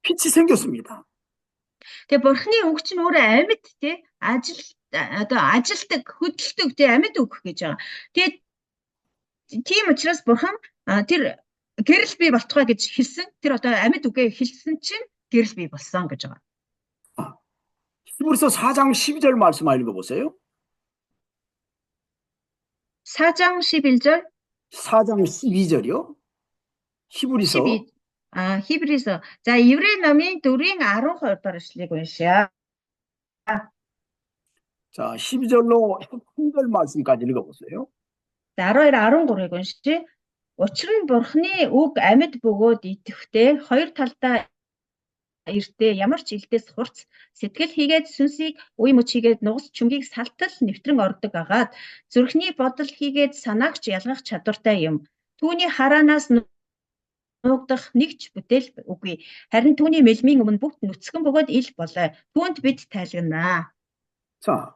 빛이 생겼습니다. Тэгээ бурханы үг чинь өөрөө амьд тий одоо ажилдаг, хөдөлдөг тий амьд үг гэж байгаа. Тэгээд тийм учраас бурхан тэр гэрэл бий болтугай гэж хэлсэн. Тэр одоо амьд үгээ хэлсэн чинь гэрэл бий болсон гэж байгаа. 히브리서 4장 12절 말씀 읽어보세요. 4장 11절 4장 12절이요. 히브리서 12히브리서 자 еврей номын 4-ийн 12 ишлэгийг уншъя. 자, 12절로 13절 말씀까지 읽어보세요. За 12 13-ыг уншъя. Учир нь бурхны үг амьд бөгөөд идэвхтэй хоёр талдаа эртээ ямар ч илдээс хурц сэтгэл хийгээд сүнсийг үе мөч хийгээд нугас чүнгийг салтал нэвтрэн ордог агаад зүрхний бодол хийгээд санаагч ялгах чадвартай юм. Түүний хараанаас нуугдах нэг ч бүтээл үгүй. Харин түүний мэлмийн өмнө бүгд нүцгэн бөгөөд ил болоо. Түүнд бид тайлгнаа. 자,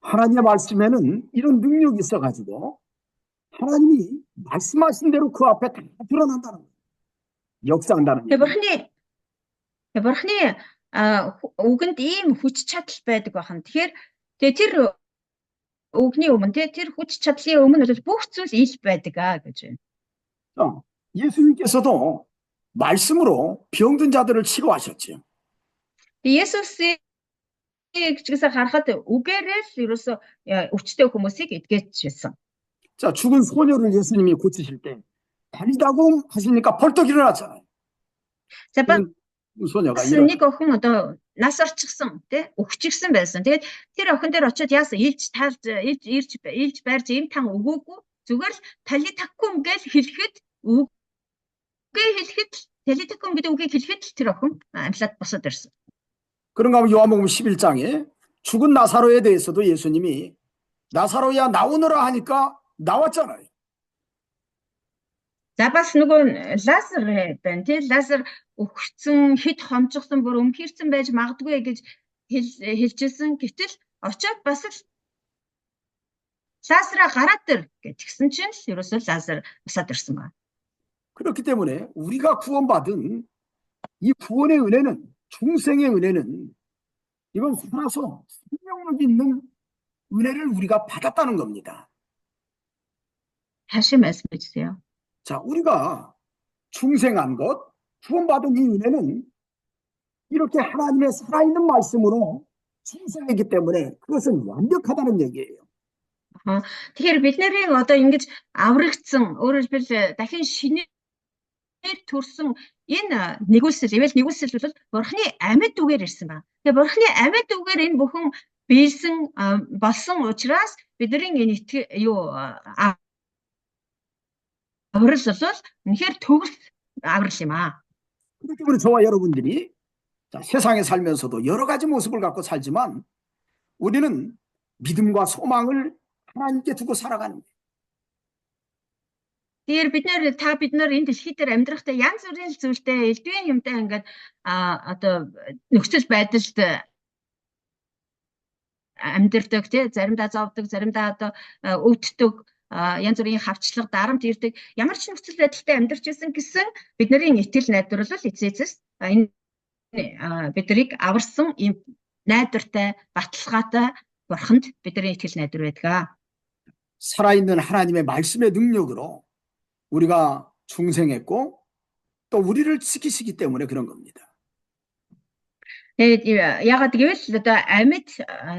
하나님의 말씀에는 이런 능력이 있어가지고 하나님이 말씀하신 대로 그 앞에 다 드러난다는 거예요. 역사한다는 거예요. бурхны үгэнд ийм хүч чадал байдаг бахан. Тэгэхээр тэр үгний өмнө тэр хүч чадлын өмнө бүх зүйл ил байдаг гэж байна. 예수님께서도 말씀으로 병든 자들을 치료하셨죠. 예수스의 чигээс харахад үгээрээ л ерөөсө өвчтэй хүмүүсийг эдгээжсэн. 자, 죽은 소녀를 예수님이 고치실 때 다리다고 하시니까 벌떡 일어났잖아요. За 소녀가 нэг охин одоо нас орчихсон тий өвчихсэн байсан. Тэгээд тэр охин дээр очиод яасан илж барьж им тан өгөөгүй зүгээр л талитаккум гэж хэлэхэд үгээ хэлэхэд талитаккум гэдэг үгийг хэлэхэд тэр охин амьлаад босоод ирсэн. 그런가 하면 요한복음 11장에 죽은 나사로에 대해서도 예수님이 나사로야 나오너라 하니까 나왔잖아요. За бас нөгөө Лазар байна тий Лазар өгцөн хэд хомжсон бүр өмхирсэн байж магадгүй гэж хэлжсэн. Гэтэл очиод бас л Лазараа гараад ир гэдгсэн чинь ерөөсөө Лазар босоод ирсэн байна. 그렇기 때문에 우리가 구원받은 이 구원의 은혜는 중생의 은혜는 이건 살아서 생명력 있는 은혜를 우리가 받았다는 겁니다. 다시 말씀해 주세요. 자, 우리가 중생한 것, 구원받은 이 은혜는 이렇게 하나님의 살아있는 말씀으로 중생이기 때문에 그것은 완벽하다는 얘기예요. Тэгэхээр бид нарыг одоо ингэж аврагдсан өөрөөр хэлбэл дахин шинээр төрсөн энэ нэгүсэл бол бурхны амьд үгээр ирсэн байна. Тэгээ бурхны амьд үгээр энэ бүхэн биелсэн болсон учраас бидний энэ аврал бол үнэхээр төгс аврал юм аа. 그렇기 때문에 저와 여러분들이 자, 세상에 살면서도 여러 가지 모습을 갖고 살지만 우리는 믿음과 소망을 하나님께 두고 살아가는 거예요. Тэгэхээр бид нар энэ дэлхий дээр амьдрахдаа янз бүрийн зүйлтэй элдвийн юмтай ингээд одоо нөхцөл байдалд амьдрдаг тий заримдаа зовдөг заримдаа одоо өвддөг янз бүрийн хавчлага дарамт ирдэг ямар ч нөхцөл байдалтай амьдарч исэн гэсэн бидний итгэл найдвар бол эцээсээс энэ биднийг аварсан ийм найдвартай баталгаатай бурханд бидний итгэл найдвар байдаг. 살아있는 하나님의 말씀의 능력으로 우리가 중생했고 또 우리를 지키시기 때문에 그런 겁니다. ягаад гэвэл одоо амьд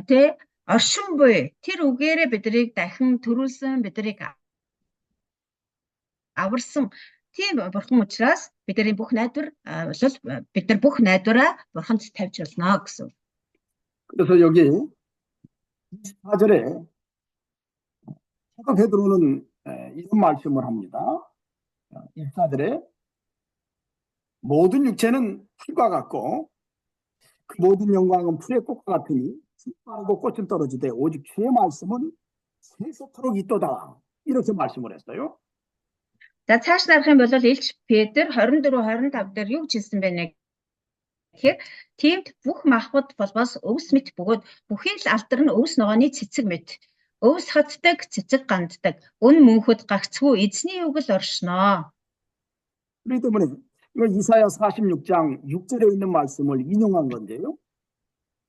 тий оршин буй тэр үгээрээ биднийг дахин төрүүлсэн биднийг аварсан тийм бурхан учраас бидний бүх найдвар бол бид нар бүх найдвараа бурханд тавьж болно гэсэн. 그래서 여기 24절에 사도 베드로는 이런 말씀을 합니다. 24절에 모든 육체는 풀과 같고 그 모든 영광은 풀의 꽃과 같으니 숲바르고 꽃은 떨어지되 오직 주의 말씀은 세세토록 있도다. 이렇게 말씀을 했어요. За цааш нарах юм бол Илч Петр 24-25 дээр юу гэж хэлсэн бэ нэ гэхээр тиймд бүх махбод болбоос өвс мэт бөгөөд бүхий л алдар нь өвс ногооны цэцэг мэт. Өвс хатдаг, цэцэг ганддаг. Үн мөнхөд гагцгүй эзний үг л оршноо. 그렇기 때문에 이거 이사야 46장 6절에 있는 말씀을 인용한 건데요.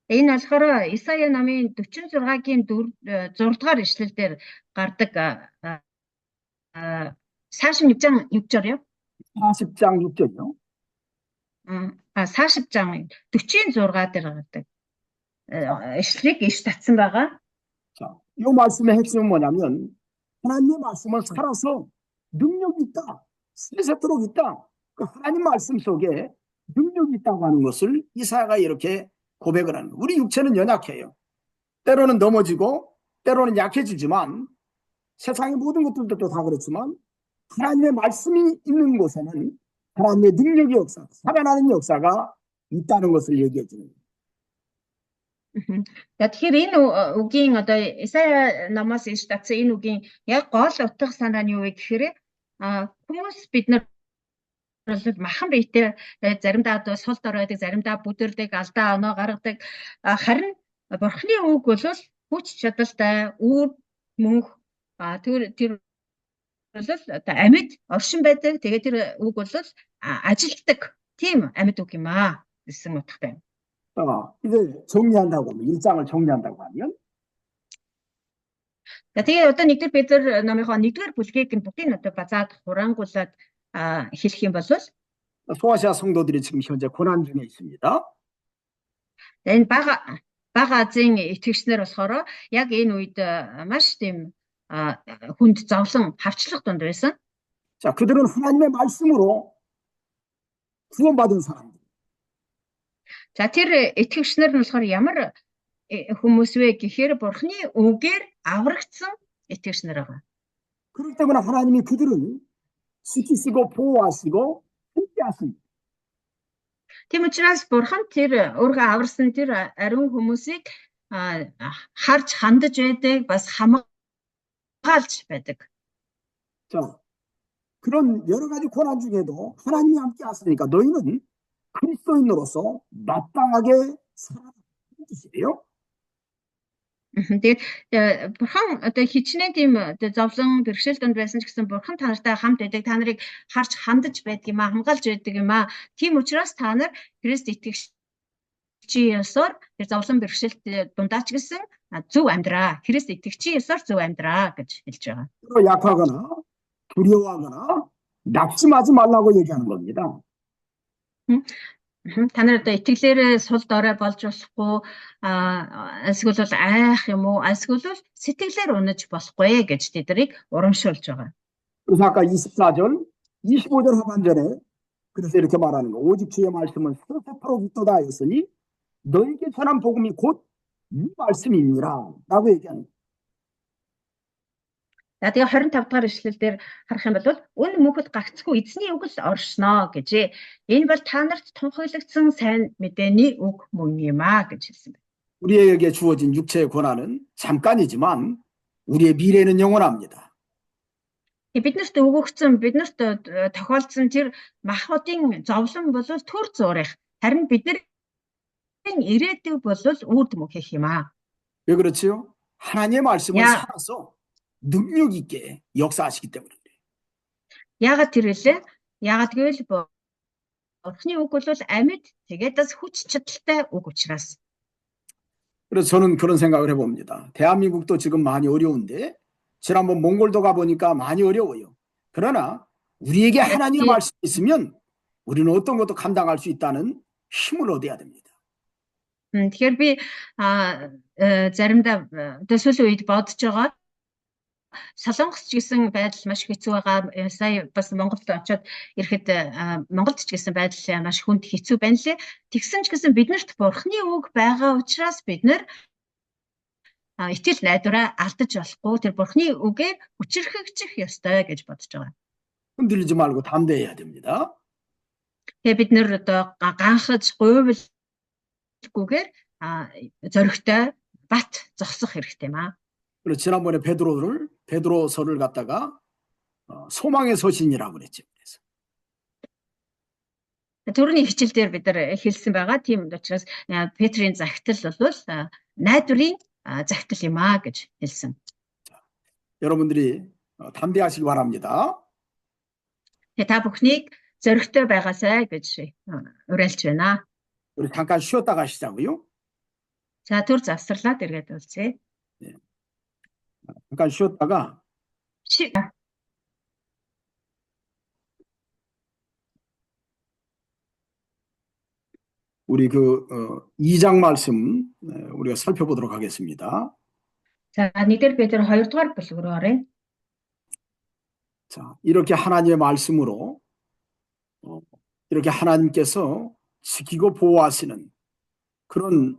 Энэ болохоор Исая намын 46-гийн 6 дугаар ишлэл дээр гардаг 46장 6절이요? 40장 6절이요. 40장 46 дээр гардаг ишлэлийг иш татсан байгаа. 자, 이 말씀의 핵심은 뭐냐면 하나님의 말씀은 살아서 능력이 있다. 세세토록 있다. 그 하나님 말씀 속에 능력이 있다고 하는 것을 이사야가 이렇게 고백을 하는 거예요. 우리 육체는 연약해요. 때로는 넘어지고 때로는 약해지지만 세상의 모든 것들도 다 그렇지만 하나님의 말씀이 있는 곳에는 하나님의 능력의 역사, 살아나는 역사가 있다는 것을 얘기해 주는 거예요. Тэгэхээр энэ үгийн одоо Исая намаас иш татсан энэ үгийн яг гол утга санаа нь юу вэ гэхээр хүмүүс бид нар махан биетэй заримдаа одоо сул дор байдаг, заримдаа бүдэрдэг, алдаа оноо гаргадаг. Харин Бурхны үг бол хүч чадалтай, үр мөнх тэр бол одоо амьд оршин байдаг. Тэгээд тэр үг бол ажилтдаг тийм амьд үг юм гэсэн утгатай. 이제 정리한다고 하면 1장을 정리한다고 하면 тэгээд одоо 1-р Петр номынхоо 1-р бүлгийг бүгдийг одоо базаад хурангуулад хэлэх юм бол 소아시아 성도들이 지금 현재 고난 중에 있습니다. энэ бага Азийн итгэгчнэр болохоор яг энэ үед маш тийм хүнд зовлон хавчлах донд байсан. 자, 그들은 하나님의 말씀으로 구원받은 사람들. За тэр итгэгчнэр нь болохоор ямар хүмүүс вэ гэхээр Бурхны үгээр аврагдсан итгэгчнэр байгаа. 그렇기 때문에 하나님이 그들을 지키시고 보호하시고 함께 하십니다. Тийм учраас Бурхан тэр өөргөө аварсан тэр ариун хүмүүсийг харж хандаж байдаг, бас хамгаалж байдаг. 자, 그런 여러 가지 고난 중에도 하나님이 함께 하시니까 너희는 그리스도인으로서 마땅하게 살아가는 뜻이에요. Тэгээд Бурхан одоо хичнээн тийм зовлон бэрхшээл донд байсан ч гэсэн Бурхан та нартай хамт байдаг, та нарыг харж хандаж байдаг юм аа, хамгаалж байдаг юм аа. Тийм учраас та нар Христ итгэгчийн ёсоор тэр зовлон бэрхшээлт дундаа ч гэсэн зөв амьдраа. Христ итгэгчийн ёсоор зөв амьдраа гэж хэлж байгаа. 약하거나 두려워하거나 낙심하지 말라고 얘기하는 겁니다. Та нар одоо итгэлээрээ сул дорой болж болохгүй эсвэл бол айх юм уу эсвэл сэтгэлээр унаж болохгүй гэж тэднийг урамшуулж байгаа. 그래서 아까 24절, 25절 하반절에 그래서 이렇게 말하는 거. 오직 주의 말씀은 세세토록 있도다 하였으니 너에게 전한 복음이 곧 이 말씀이니라 라고 얘기하는 거예요. За тэгээ 25 дахь ишлэл дээр харах юм бол үн мөнхөд гагцгүй эзний үг л оршноо гэж. Энэ бол та нарт тунхаглагдсан сайн мэдээний үг мөн юм гэж хэлсэн байна. 우리에게 주어진 육체의 고난은 잠깐이지만 우리의 미래는 영원합니다. Биднэрт өгөгдсөн, биднэрт тохиолдсон тэр махбодын зовлон бол төр зурих. Харин бидний ирээдүйг бол үрд мөнх юм аа. 왜 그렇지요? 하나님의 말씀은 살아서 능력 있게 역사하시기 때문에. Яагаад тэр вэ? Яагаад гэвэл Бурхны үг бол амьд тэгээд бас хүч чадалтай үг учраас. 그래서 저는 그런 생각을 해봅니다. 대한민국도 지금 많이 어려운데 지난번 몽골도 가보니까 많이 어려워요. 그러나 우리에게 하나님의 말씀이 있으면 우리는 어떤 것도 감당할 수 있다는 힘을 얻어야 됩니다. Тэгэхээр би заримдаа төсөл үед бодож байгаа. Солонгос ч гэсэн байдал маш хэцүү байгаа. Сая бас Монголд очиод ирэхэд Монголд ч гэсэн байдал маш хүнд хэцүү байна лээ. Тэгсэн ч гэсэн биднэрт Бурхны үг байгаа учраас бид нар итгэл найдвараа алдаж болохгүй. Тэр Бурхны үгээр хүчрхэгжих ёстой гэж бодож байгаа. 흔들리지 말고 담대해야 됩니다. Тэгээ бид нэр одоо ганхаж гуйвалгүйгээр зоригтой бат зогсох хэрэгтэй маа. 그래서 지난번에 베드로서를 갖다가 소망의 서신이라고 그랬죠. 그래서. Түрүүний хичээлдээр бид нар хэлсэн байгаа. Тийм учраас Петрийн захидал бол найдварын захидал юм аа гэж хэлсэн. 여러분들이 담대하시기 바랍니다. Та бүхнийг зоригтой байгаасай гэж уриалж байна. 우리 잠깐 쉬었다 가시자고요. За түр завсарлаад эргээд уулзъя. 잠깐 쉬었다가 우리 2장 말씀 우리가 살펴보도록 하겠습니다. За нэгдүгээр Петр 2-р бүлэг рүү оръё. 자, 이렇게 하나님의 말씀으로 이렇게 하나님께서 지키고 보호하시는 그런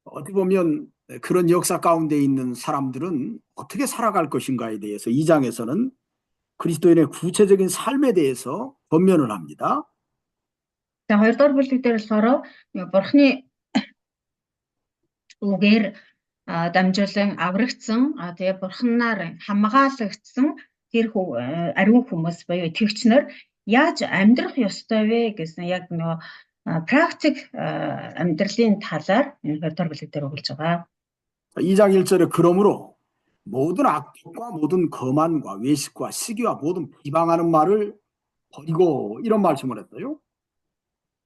어떻게 보면 그런 역사 가운데 있는 사람들은 어떻게 살아갈 것인가에 대해서 2장에서는 그리스도인의 구체적인 삶에 대해서 권면을 합니다. За 2-р бүлэг дээр болохоор Бурхны үгээр дамжуулан аврагдсан тэгээ Бурханаар хамгаалагдсан тэр ариун хүмүүс буюу итгэгчнэр яаж амьдрах ёстой вэ гэсэн яг нөгөө практик амьдралын талаар энэ 2-р бүлэг дээр өгүүлж байгаа. 2장 1절에 그러므로 모든 악독과 모든 거만과 외식과 시기와 모든 비방하는 말을 버리고 이런 말씀을 했어요.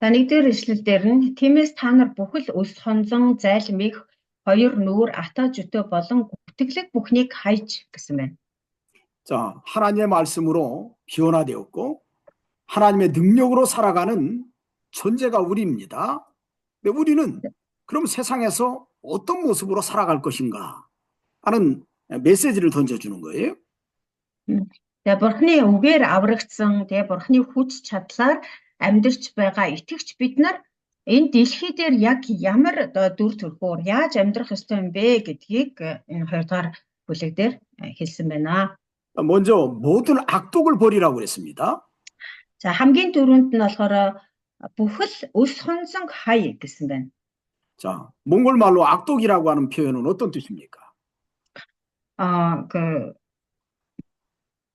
За нэгдүгээр ишлэлдэр нь тиймээс та нар бүхэл өс хонзон зайлмих хоёр нүүр атаа жүтөө болон гүтгэлэг бүхнийг хайж гэсэн байна. 자, 하나님의 말씀으로 변화되었고 하나님의 능력으로 살아가는 존재가 우리입니다. 근데 우리는 그럼 세상에서 어떤 모습으로 살아갈 것인가 하는 메시지를 던져주는 거예요. За Бурхны үгээр аврагдсан тэгээ Бурхны хүч чадлаар амьдарч байгаа итгэгч бид нар энэ дэлхий дээр яг ямар дүр төрхөөр яаж амьдрах ёстой юм бэ гэдгийг энэ 2-р бүлэг дээр хэлсэн байна. 먼저 모든 악독을 버리라고 그랬습니다. За хамгийн түрүүнд нь болохоор бүхэл өс хонзон хай гэсэн байна. 자, 몽골 말로 악독이라고 하는 표현은 어떤 뜻입니까? 그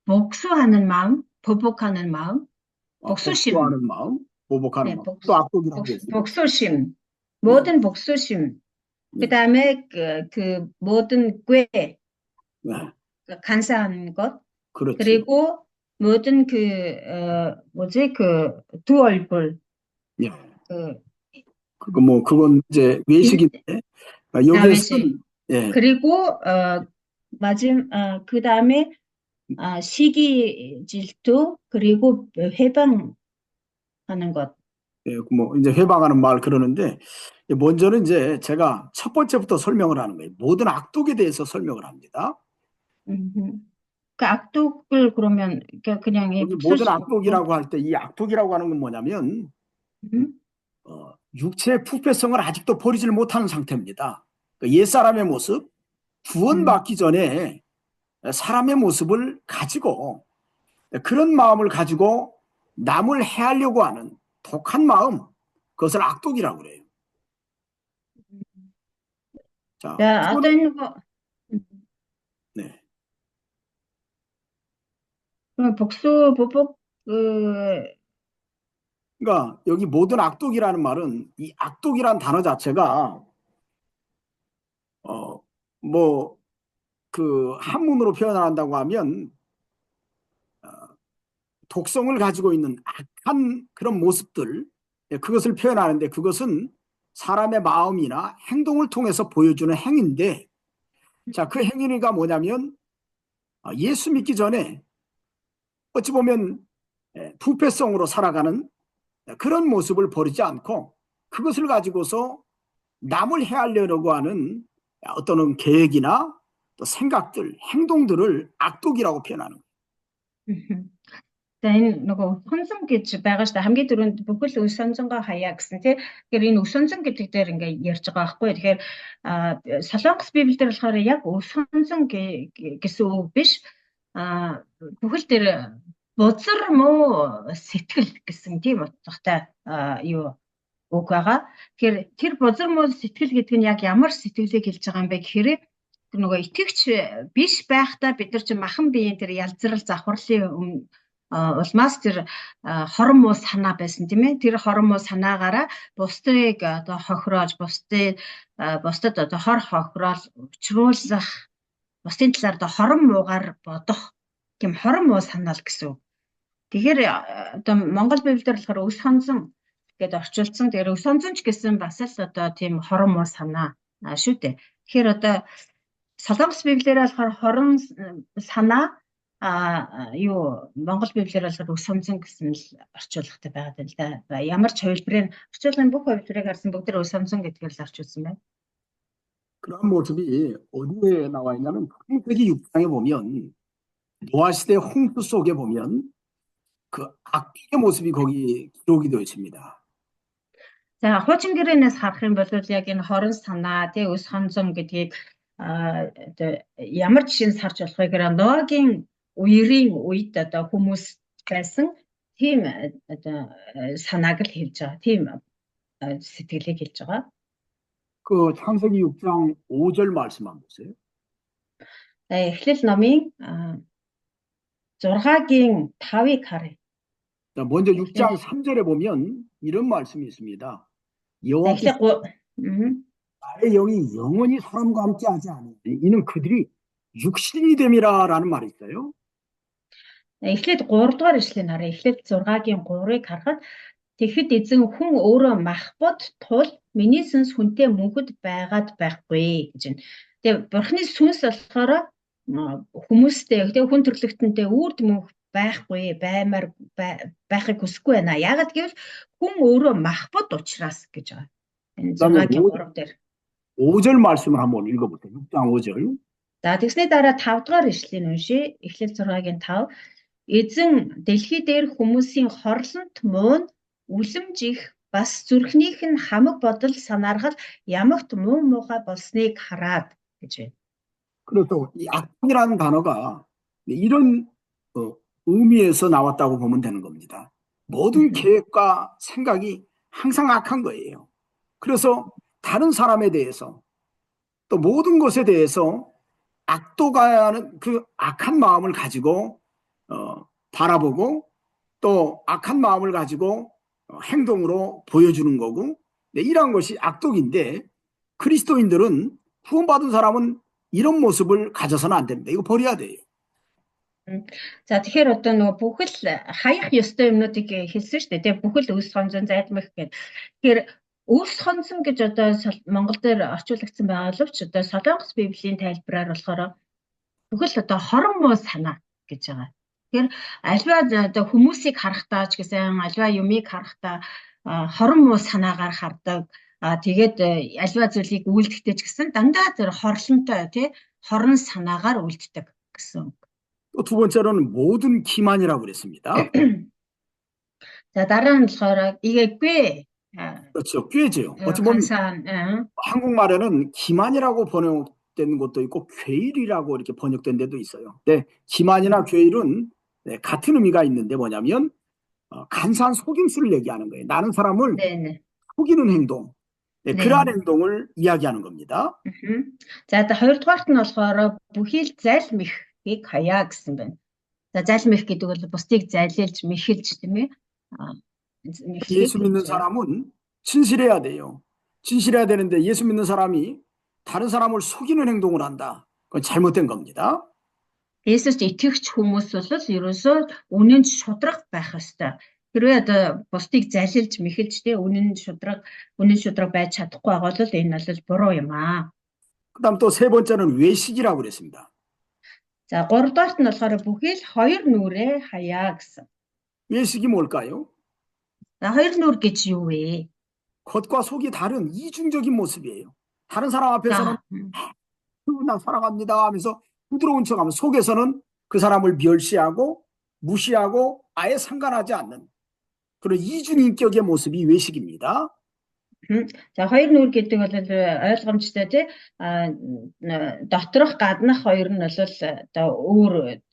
복수하는 마음, 보복하는 마음, 복수심. 복수하는 마음, 보복하는 네, 마음. 또 악독이라고 했습니다. 복수심. 모든 복수심. 그다음에 그 모든 꾀. 네. 간사하는 것. 그렇죠. 그리고 모든 두 얼굴. 예. 그건 이제 외식인데 여기서는 예. 그리고 그다음에 시기 질투 그리고 회방하는 것. 예, 이제 회방하는 말 그러는데 먼저는 이제 제가 첫 번째부터 설명을 하는 거예요. 모든 악독에 대해서 설명을 합니다. 그 악독을 그러면 그냥 모든 악독이라고 할 때 이 악독이라고 하는 건 뭐냐면 육체의 부패성을 아직도 버리지를 못하는 상태입니다. 옛사람의 모습, 구원받기 전에 사람의 모습을 가지고 그런 마음을 가지고 남을 해하려고 하는 독한 마음, 그것을 악독이라고 그래요. 자, 네. 복수, 보복, 그러니까 여기 모든 악독이라는 말은 이 악독이란 단어 자체가 한문으로 표현을 한다고 하면 독성을 가지고 있는 악한 그런 모습들, 그것을 표현하는데 그것은 사람의 마음이나 행동을 통해서 보여주는 행위인데, 자, 그 행위가 뭐냐면 예수 믿기 전에 어찌 보면 부패성으로 살아가는 그런 모습을 버리지 않고 그것을 가지고서 남을 해하려고 하는 어떤 계획이나 또 생각들, 행동들을 악독이라고 표현하는 거예요. За энэ нөгөө сонсон гэж байгаа шүү дээ. Хамгийн түрүүнд бүхэл өс сонсонгоо хаяа гэсэн тийм. Тэгэхээр энэ өс сонсон гэдэг дээр ингээ ярьж байгаа байхгүй. Тэгэхээр Солонгос Библиэлд болохоор яг өс сонсон гэсэн үг биш. Бүхэл дээр бузар муу сэтгэл гэсэн тийм утгатай үг байгаа. Тэгэхээр тэр бузар муу сэтгэл гэдэг нь яг ямар сэтгэлийг хэлж байгаа юм бэ гэхээр нөгөө итгэвч биш байхдаа бид нар чинь махан биеийн тэр ялзрал завхарлын улмаас тэр хорон муу санаа байсан тийм ээ. Тэр хорон муу санаагаараа бусдыг одоо хохироож, бусдад одоо хор хохироол учруулах, бусдын талаар одоо хорон муугаар бодох тийм хорон муу санаа л гэсэн үг. Тэгэхээр одоо Монгол Библиэр болохоор өс хонзон гэд орчуулсан. Тэгэхээр өс хонзонч гэсэн бас л одоо тийм хорон муу санаа шүү дээ. Тэгэхээр одоо Солонгос Библиэр болохоор хорон санаа юу Монгол Библиэр болохоор өс хонзон гэсэн л орчуулгатай байгаад байна л да. Ямар ч хувилбарыг орчуулгын бүх хувилбарыг харсан бүгд өс хонзон гэдгээр л орчуулсан байна. 그런 모습이 어디에 나와 있냐면 창세기 6장에 보면 노아 시대 홍수 속에 보면 그 악의 모습이 거기 기록이 되어 있습니다. За хуучин гэрээнээс харах юм бол яг энэ хорон санаа тий өс хонзон гэдгийг одоо ямар жишээнд харж болох вэ гэхээр Ноагийн үерийн үед одоо хүмүүс байсан тийм одоо санааг л хэлж байгаа. Тийм сэтгэлийг хэлж байгаа. 그 창세기 6장 5절 말씀 한번 보세요. Эхлэл номын 6-гийн 5-ыг харъя. 자, 먼저 6장 3절에 보면 이런 말씀이 있습니다. 여호와께서 나의 영이 영원히 사람과 함께 하지 않으니 이는 그들이 육신이 됨이라라는 말이 있어요. Эхлээд 3 дугаар ишлэгийг харъя. Эхлээд 6-гийн 3-ыг харахад тэгэхэд эзэн хүн өөрөө махбод тул миний сүнс хүнтэй мөнхөд байгаад байхгүй гэж байна. Тэгээ бурхны сүнс болохоор хүмүүстэй тэгээ хүн төрлөختөнтэй үрд мөнх байхгүй байхыг хүсэхгүй байна. Яагаад гэвэл хүн өөрөө махбод учраас гэж байгаа. Энэ 6-гийн 3 дээр. 5절 말씀을 한번 읽어보세요. 6장 5절. За тэгсний дараа 5 дугаар ишлэгийг уншия. Эхлэл 6-гийн 5. Эзэн дэлхий дээр хүмүүсийн хорлонт муу үлэмж их бас зүрхнийх нь хамаг бодол санаархал ямагт муу муухай болсныг хараад гэж байна. 그래서 이 악이라는 단어가 이런 의미에서 나왔다고 보면 되는 겁니다. 모든 계획과 생각이 항상 악한 거예요. 그래서 다른 사람에 대해서 또 모든 것에 대해서 악도가는 그 악한 마음을 가지고 바라보고 또 악한 마음을 가지고 행동으로 보여주는 거고 이러한 것이 악독인데 그리스도인들은 구원받은 사람은 이런 모습을 가져서는 안 됩니다. 이거 버려야 돼요. За тэгэхээр одоо нөгөө бүхэл хаях ёстой юмнуудыг хэлсэн шүү дээ. Тэгээ бүхэл өс хонзон зайдмах гэдэг. Тэгэхээр өс хонзон гэж одоо Монгол дээр орчуулагдсан байгаа боловч одоо Солонгос Библийн тайлбараар болохоор бүхэл одоо хорон муу санаа гэж байгаа. Тэгэхээр альва одоо хүмүүсийг харахтаа ч гэсэн альва юмыг харахтаа хорон муу санаагаар хардаг. Тэгээд альва зүйлийг үйлдэхдээ ч гэсэн дандаа тэр хорлонтой тий хорон санаагаар үйлддэг гэсэн. 또 두 번째로는 모든 기만이라고 그랬습니다. 자, 다른 болохоор 이게 꽤 그렇죠. 꾀죠. 어찌 보면 한국말에는 기만이라고 번역된 것도 있고 괴일이라고 이렇게 번역된 데도 있어요. 네, 기만이나 괴일은 같은 의미가 있는데 뭐냐면 간사한 속임수를 얘기하는 거예요. 나는 사람을 속이는 행동. 네, 그러한 행동을 이야기하는 겁니다. За, хоёрдугаарт нь болохоор бүхий л зайлмихийг хаяа гэсэн байна. За, зайлмих гэдэг бол бусдыг зайлилж, мэхэлж тийм ээ. 예수 믿는 사람은 진실해야 돼요. 진실해야 되는데 예수 믿는 사람이 다른 사람을 속이는 행동을 한다. 그건 잘못된 겁니다. Есүст итгэгч хүмүүс бол ерөөсөө үнэнд шудраг байх ёстой. Хэрвээ одоо бусдыг залилж, мэхэлж тэ үнэнд шудраг байж чадахгүй байгаа бол энэ бол буруу юм аа. 그다음 또 세 번째는 외식이라고 그랬습니다. За, гуравдугаарт нь болохоор бүхий л хоёр нүрээ хаяа гэсэн. 외식이 뭘까요? За, хоёр нүр гэж юу вэ? 겉과 속이 다른 이중적인 모습이에요. 다른 사람 앞에서는 나 사랑합니다 하면서 부드러운 척하면 속에서는 그 사람을 멸시하고 무시하고 아예 상관하지 않는 그런 이중인격의 모습이 외식입니다. За, хоёр нүур гэдэг бол ойлгомжтой тий. Доторх гаднах хоёр нь бол одоо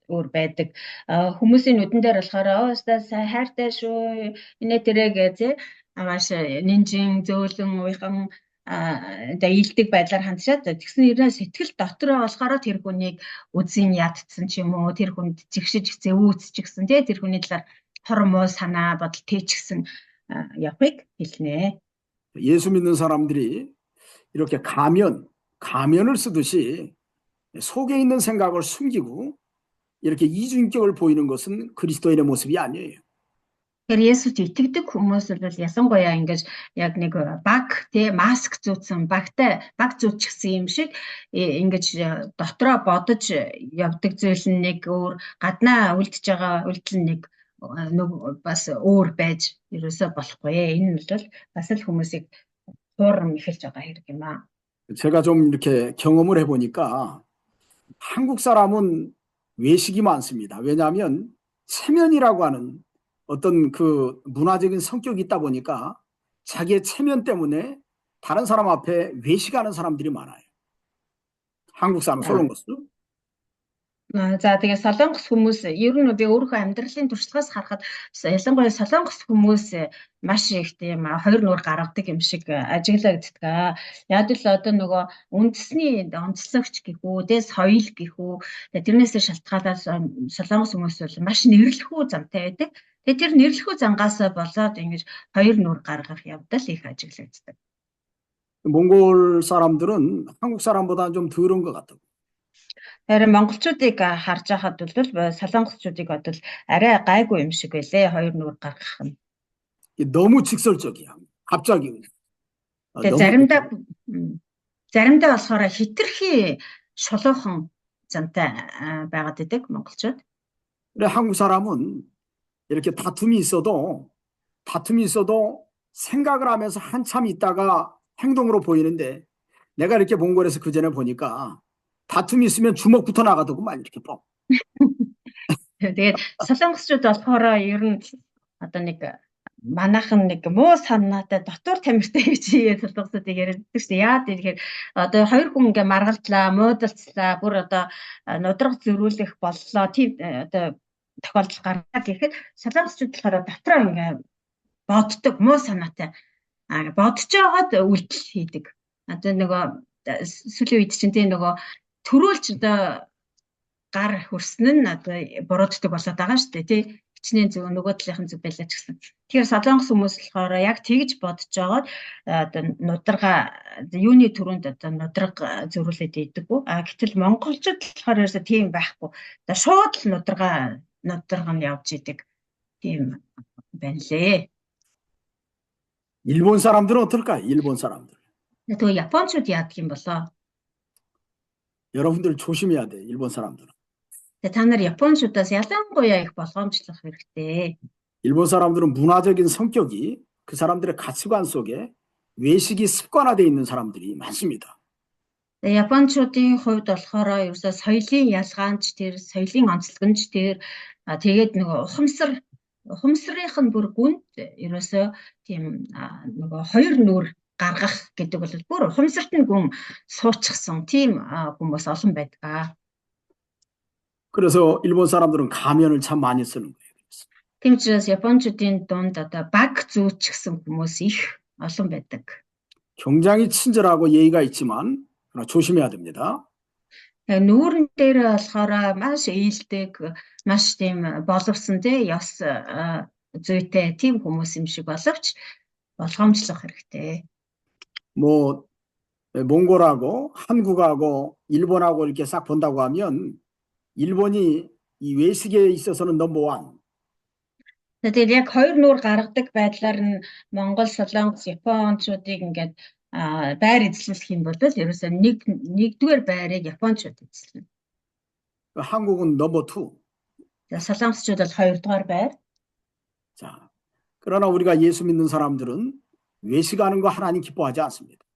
өөр байдаг. Хүмүүсийн нүдэн дээр болохоор өөстөө хайртай шүү. Инээ тэрэг тий. Маш нинжин зөөлөн уйхан илдэг байдлаар хандшаад тэгсэн ирнэ сэтгэл дотроо болохоор тэр хүнийг үзэн ядцсан ч юм уу, тэр хүнд зэгшиж зэвүүцчихсэн тий, тэр хүний талаар хор муу санаа бодол тийчихсэн явахыг хэлнэ. 예수 믿는 사람들이 이렇게 가면을 쓰듯이 속에 있는 생각을 숨기고 이렇게 이중인격을 보이는 것은 그리스도인의 모습이 아니에요. Тэгэхээр Есүст итгэдэг хүмүүс бол ялангуяа ингэж яг нэг баг тий маск зүүцсэн баг зүүчихсэн юм шиг ингэж дотроо бодож явдаг зүйл нь нэг өөр, гаднаа үлдэж байгаа үйлдэл нэг бас өөр байж ерөөсөө болохгүй. Энэ бол бас л хүмүүсийг хуурам эхэлж байгаа хэрэг юм аа. 제가 좀 이렇게 경험을 해보니까 한국 사람은 외식이 많습니다. 왜냐하면 체면이라고 하는 어떤 그 문화적인 성격이 있다 보니까 자기의 체면 때문에 다른 사람 앞에 외식하는 사람들이 많아요. 한국 사람 솔로몬스. За тэгээ солонгос хүмүүс ер нь би өөрийнхөө амьдралын туршлагаас харахад ялангуяа солонгос хүмүүс маш их тийм хоёр нүур гаргадаг юм шиг ажиглагддаг. Яг л одоо нөгөө үндэсний онцлогч гэх үү, соёл гэх үү, тэрнээсээ шалтгаалаад солонгос хүмүүс бол маш нэрлэхүү замтай байдаг. Тэгээ тэр нэрлэхүү зангаас болоод ингэж хоёр нүур гаргах явдал их ажиглагддаг. 몽골 사람들은 한국 사람보다는 좀 더러운 것 같아요. Харин монголчуудыг харж байхад бол солонгосчуудыг бодвол арай гайгүй юм шиг байлээ. Хоёр нүур гаргах нь. 너무 직설적이야. 갑자기. заримдаа болохоор хитрхи шулуухан зантай байгаад идэг монголчууд. 그래 한국 사람은 이렇게 다툼이 있어도 생각을 하면서 한참 있다가 행동으로 보이는데 내가 이렇게 몽골에서 그 전에 보니까 다툼이 있으면 주먹부터 나가더구만 이렇게 뻥. Тэгээд солонгосчууд болохоор ер нь одоо нэг манайхан нэг муу санаатай дотор тамиртай гэж солонгосуудыг ярьдаг шүү дээ. Яа тэгэхээр одоо хоёр хүн ингээ маргалдлаа, муудалцлаа, бүр одоо нудраг зөрүүлэх боллоо. Тийм одоо тохиолдол гаргаад ирэхэд солонгосчууд болохоор дотроо ингээ боддог муу санаатай бодож байгаад үйлдэл хийдэг. Одоо нөгөө сүүлийн үед чинь тийм нөгөө төрүүлж одоо гар хөрснө нь одоо бурууддаг болоод байгаа шүү дээ тий. Хичнээн зөв нөгөө талынхан зүг байлаа ч гэсэн. Тэгэхээр солонгос хүмүүс болохоор яг тэгж бодож байгаад одоо нудрага юуны төрөнд одоо нудрага зөрүүлээд ийдэггүй. Гэтэл монголчууд болохоор ерөөсөө тийм байхгүй. Одоо шууд л нудрага нь явж идэг. Тийм байна лээ. 일본 사람들은 어떨까? 일본 사람들. Тэгээ японочууд яадаг юм болоо? 여러분들 조심해야 돼. 일본 사람들은. Та нар японочудаас ялангуяа их болгоомжлох хэрэгтэй. 일본 사람들은 문화적인 성격이 그 사람들의 가치관 속에 외식이 습관화되어 있는 사람들이 많습니다. Японочдын хувьд болохоор ерөөсөө соёлын ялгаанч тэр, соёлын онцлогч тэр, тэгээд нөгөө ухамсарынх нь бүр гүнд ерөөсөө тийм нөгөө хоёр нүур гаргах гэдэг бол бүр ухамсарт нь гүн суучихсан тийм хүмүүс олон байдаг. 그래서 일본 사람들은 가면을 참 많이 쓰는 거예요. Тийм учраас японочдын дунд одоо баг зүүчихсэн хүмүүс их олон байдаг. 굉장히 친절하고 예의가 있지만 조심해야 됩니다. Нүүрэн дээр болохоор маш ээлдэг, маш тийм боловсон тий ёс зүйтэй тийм хүмүүс юм шиг боловч болгоомжлох хэрэгтэй. 뭐 몽골하고 한국하고 일본하고 이렇게 싹 본다고 하면 일본이 이 외식에 있어서는 넘버 1. Тэгээд яг хоёр нүур гаргадаг байдлаар нь Монгол, Солонгос, Японочдыг ингээд байр эзлэх юм бол ерөөсөө нэгдүгээр байрыг Японочд эзлэнэ. 한국은 넘버 2. За Солонгосчууд бол хоёрдугаар байр. 자, 그러나 우리가 예수 믿는 사람들은 외식하는 거 하나님 기뻐하지 않습니다.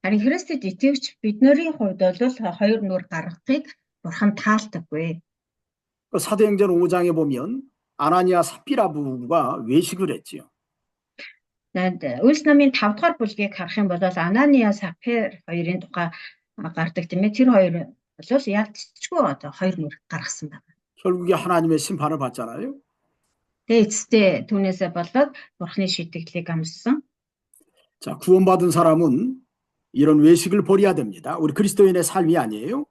Харин Христэд итгэвч бидний хувьд бол хоёр нүур гаргахыг бурхан таалдаггүй. 사도행전 5장에 보면 아나니아 삽비라 부부가 외식을 했지요. Үйлс намын 5 дугаар бүлгийг харах юм бол Анания Сапфир хоёрын тухай гардаг тийм ээ. Тэр хоёр бол ялцчгүй одоо хоёр нүур гаргасан байна. 결국에 하나님의 심판을 받잖아요. Тэгээ эцэстээ түүнээсээ болоод бурхны шийтгэлийг амссан. 자, 구원받은 사람은 이런 외식을 버려야 됩니다. 우리 그리스도인의 삶이 아니에요.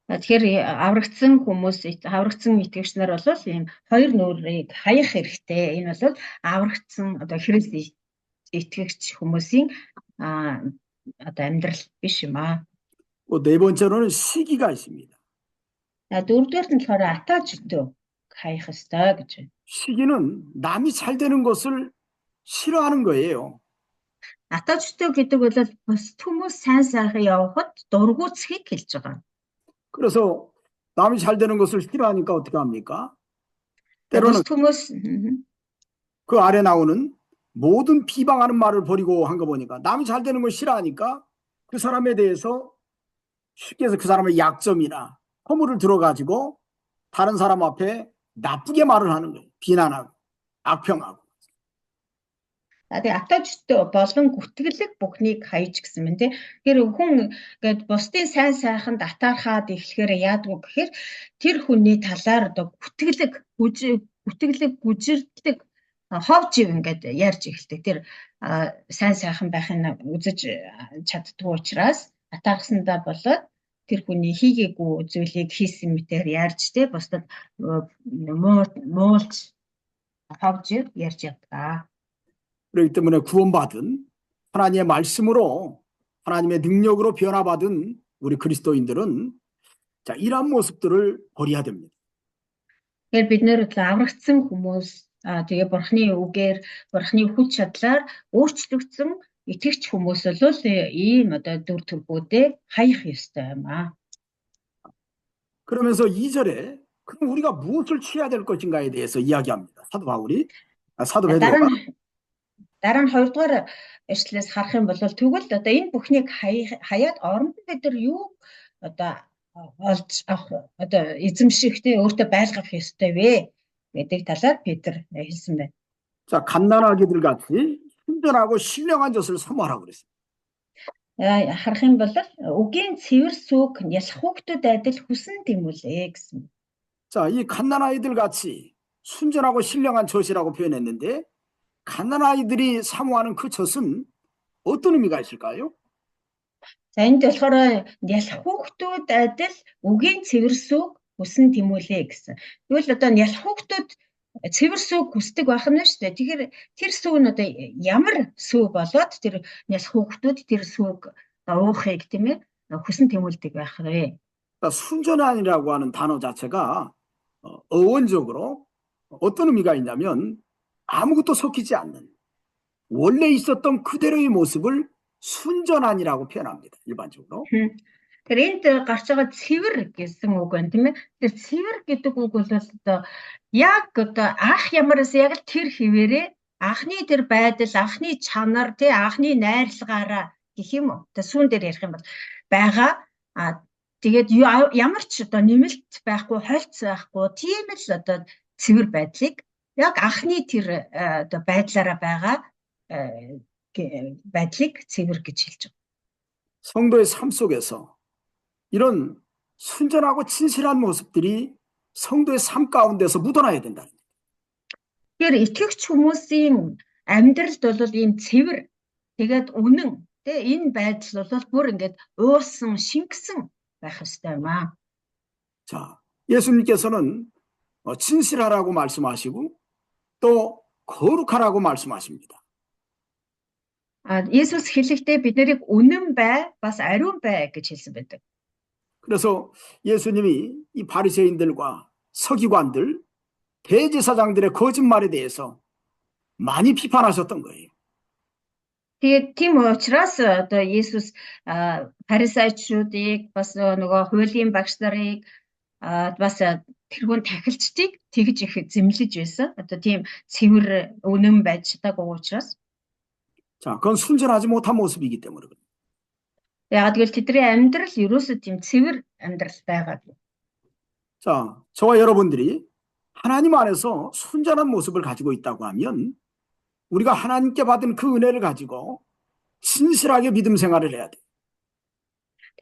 Тэгэхээр аврагдсан хүмүүс, аврагдсан итгэгч нар бол ийм хоёр нүрийг хаях хэрэгтэй. Энэ бол аврагдсан одоо Христ итгэгч хүмүүсийн одоо амьдрал биш юм аа. 네 번째로는 시기가 있습니다. Дөрөвдүгээр нь болохоор атаа житөө хаях ёстой гэж байна. 시기는 남이 잘 되는 것을 싫어하는 거예요. Атаа житөө гэдэг бол бас хүмүүс сайн сайхан явахад дургуутсхийг хэлж байгаа. 그래서 남이 잘 되는 것을 싫어하니까 어떻게 합니까? Бас 때로는 хүмүүс 그 아래 나오는 모든 비방하는 말을 버리고 한 거 보니까 남이 잘 되는 걸 싫어하니까 그 사람에 대해서 쉽게 해서 그 사람의 약점이나 허물을 들어가지고 다른 사람 앞에 나쁘게 말을 하는 거예요. 비난하고 악평하고. Тэгээ атаа житөө болон гүтгэлэг бүхнийг хаяж гэсэн мэт. Тэр хүн ингээд бусдын сайн сайханд атаархаад эхлэхээр яадгүй гэхээр тэр хүний талаар одоо гүтгэлэг гүжирдэг ховж ингээд ярьж эхэлдэг. Тэр сайн сайхан байхын үзэж чаддгүй учраас атаархсандаа болоод тэр хүний хийгээгүй зүйлийг хийсэн мэтээр ярьж тэ бусдад муулж ховж ярьж явдаг. 그렇기 때문에 구원받은 하나님의 말씀으로 하나님의 능력으로 변화받은 우리 그리스도인들은 자, 이러한 모습들을 버려야 됩니다. Тэгэхээр бид нэр аврагдсан хүмүүс тэгээ бурхны үгээр бурхны хүч чадлаар өөрчлөгдсөн итгэгч хүмүүс бол ийм одоо дүр төрхүүдэд хаях ёстой юм аа. 그러면서 2절에 그럼 우리가 무엇을 취해야 될 것인가에 대해서 이야기합니다. 사도 바울이 사도 베드로가 Дараа нь 2 дугаар эшлэлээс харах юм бол тэгвэл одоо энэ бүхнийг хаяад оронд бид нар юу одоо олж авах одоо эзэмшихтэй өөртөө байлгах ёстой вэ гэдэг талаар Петр хэлсэн байна. 자, 갓난아기들 같이 순전하고 신령한 젖을 사모하라고 그랬어요. Харах юм бол үгийн цэвэр сүг ялах хүүхдүүд адил хүсэн тэмүүлээ гэсэн. 자, 이 갓난아이들 같이 순전하고 신령한 젖이라고 표현했는데 갓난아이들이 사모하는 그 젖은 어떤 의미가 있을까요? За энд болохоор ялах хүүхдүүд адил үгийн цэвэр сүг хүсэн тэмүүлээ гэсэн. Тэгвэл одоо ялах хүүхдүүд цэвэр сүг хүсдэг байх нь шүү дээ. Тэгэхээр тэр сүг нь одоо ямар сүг болоод тэр ялах хүүхдүүд тэр сүг уухыг тийм ээ хүсэн тэмүүлдэг байх вэ? 그러니까 순전한이라고 하는 단어 자체가 어원적으로 어떤 의미가 있냐면 아무것도 섞이지 않는 원래 있었던 그대로의 모습을 순전한이라고 표현합니다. 일반적으로. Тэр энд гарч байгаа цэвэр гэсэн үг байна тийм ээ. Тэр цэвэр гэдэг үг бол одоо яг одоо анх ямараас яг л тэр хിവэрээ анхны тэр байдал, анхны чанар, тий анхны найрлагаараа гэх юм уу. Одоо сүүн дээр ярих юм бол байгаа. Тэгээд ямар ч одоо нэмэлт байхгүй, хольц байхгүй, тийм л одоо цэвэр байдлыг яг анхны тэр одоо байдлаараа байгаа байдлыг цэвэр гэж хэлж байгаа. 성도의 삶 속에서 이런 순전하고 진실한 모습들이 성도의 삶 가운데서 묻어나야 된다. Тэгэхээр итгэгч хүмүүсийн амьдралд бол ийм цэвэр тэгээд үнэн тэ энэ байдал бол бүр ингээд уусан, шингэсэн байх ёстой юм аа. 자, 예수님께서는 진실하라고 말씀하시고 또 거룩하라고 말씀하십니다. Есүс хэлэхдээ бид нарыг үнэн бай, бас ариун бай гэж хэлсэн байдаг. 그래서 예수님이 이 바리새인들과 서기관들, 대제사장들의 거짓말에 대해서 많이 비판하셨던 거예요. Тэгээд тийм учраас одоо Есүс фарисеучдыг бас нөгөө хуулийн багш нарыг бас тэрүүн тахилчдыг тэгж их зэмлэж байсан. Одоо тийм цэвэр үнэн байж чадаагүй учраас. 자, 그건 순전하지 못한 모습이기 때문에. Яг тэгвэл тэдний амьдрал ерөөсөө тийм цэвэр амьдрал байгаагүй. 자, 저와 여러분들이 하나님 안에서 순전한 모습을 가지고 있다고 하면 우리가 하나님께 받은 그 은혜를 가지고 진실하게 믿음 생활을 해야 돼.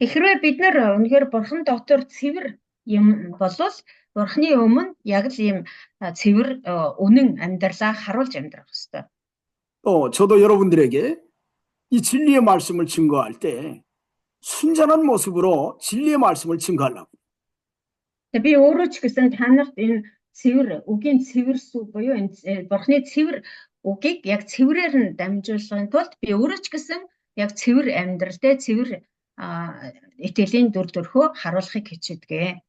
Тэгэхээр бид нар үнэхээр бурхан дотор цэвэр юм болол бурханы өмнө яг л ийм цэвэр үнэн амьдралаа харуулж амьдрах хэрэгтэй. 또 저도 여러분들에게 이 진리의 말씀을 증거할 때 순전한 모습으로 진리의 말씀을 증거하려고. Би өөрөө ч гэсэн та нарт энэ цэвэр үгийн цэвэр сүг буюу энэ бурхны цэвэр үгийг яг цэврээр нь дамжуулахын тулд би өөрөө ч гэсэн яг цэвэр амьдралтай цэвэр итгэлийн дүр төрхөө харуулахыг хичээдэг.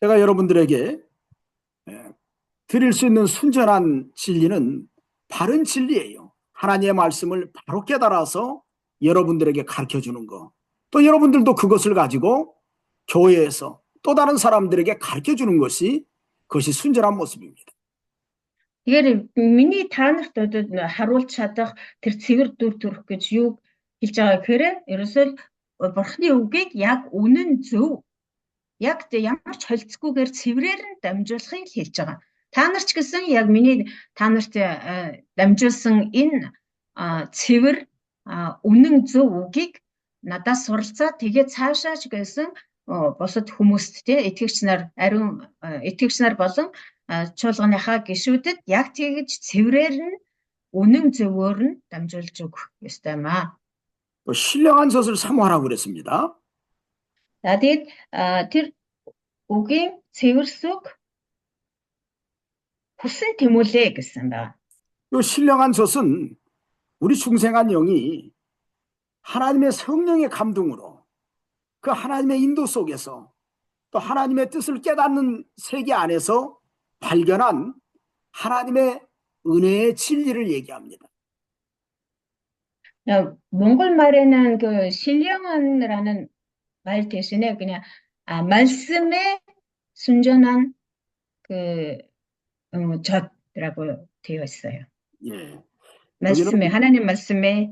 제가 여러분들에게 드릴 수 있는 순전한 진리는 바른 진리예요. 하나님의 말씀을 바로 깨달아서 여러분들에게 가르쳐 주는 거. 또 여러분들도 그것을 가지고 교회에서 또 다른 사람들에게 가르쳐 주는 것이 그것이 순전한 모습입니다. Тэгэхээр миний та нарт одоо харуулж чадах тэр цэвэр дүр төрх гэж юу хэлж байгаа гэхээр ерөөсөө бурхны үгийг яг үнэн зөв яг ямар ч холцгүйгээр цэврээр нь дамжуулахыг хэлж байгаа. Та нар ч гэсэн яг миний та нарт дамжуулсан энэ цэвэр үнэн зөв үгийг надаас суралцаа тэгээд цаашаа ч гэсэн бусад хүмүүст итгэгч нар ариун итгэгч нар болон чуулганыхаа гишүүдэд яг тэгж цэврээр нь үнэн зөвөөр нь дамжуулж өгөх ёстой юм аа. 또 신령한 젖을 사모하라고 그랬습니다. За тэгээд тэр үгийн цэвэр сүг хүсэн тэмүүлээ гэсэн байна. 이 신령한 젖은 우리 중생한 영이 하나님의 성령의 감동으로 그 하나님의 인도 속에서 또 하나님의 뜻을 깨닫는 세계 안에서 발견한 하나님의 은혜의 진리를 얘기합니다. Монгол 말에는 그 신령한이라는 말 대신에 그냥 말씀에 순전한 그 젖이라고 되어 있어요. 예. 말씀에 하나님 말씀에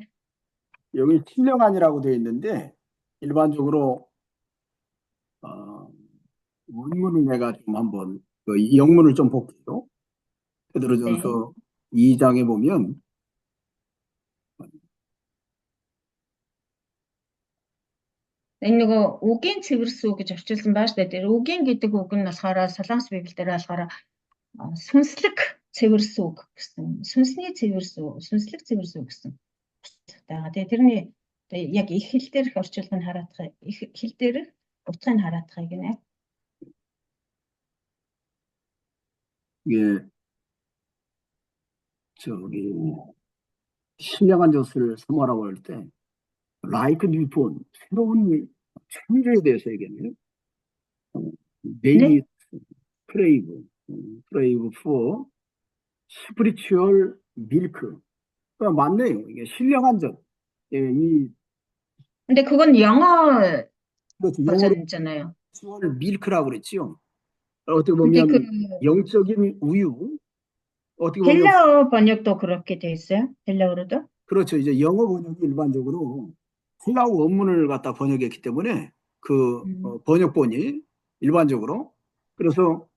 여기 신령한이라고 되어 있는데 일반적으로 원문을 내가 좀 한번 영문을 좀 볼게요. 베드로전서 2장에 보면 энэ нөгөө үгийн цэвэр сүг гэж орчуулсан баа шүү дээ. Үгийн гэдэг үг нь болохоор Солонгос Библиэлд болохоор сүнслэг цэвэр сүг гэсэн. Сүнсний цэвэр сүг, сүнслэг цэвэр сүг гэсэн. Тэгээ тэрний яг их хэл дээрх орчуулгыг хараадах, их хэл дээрх утгыг хараадахыг гинэ. 이게 저기 신령한 젖을 사모하라고 할 때 like newborn 새로운 창조에 대해서 얘기하네요. Baby crave for spiritual milk. 맞네요. 이게 신령한 젖. 예, 근데 그건 영어 그렇죠. 버전이잖아요. spiritual milk라고 그랬죠. 어떻게 보면 영적인 우유. 어떻게 보면 헬라어 번역도 그렇게 돼 있어요? 헬라어로도? 그렇죠. 이제 영어 번역이 일반적으로 헬라어 원문을 갖다 번역했기 때문에 그 번역본이 일반적으로 그래서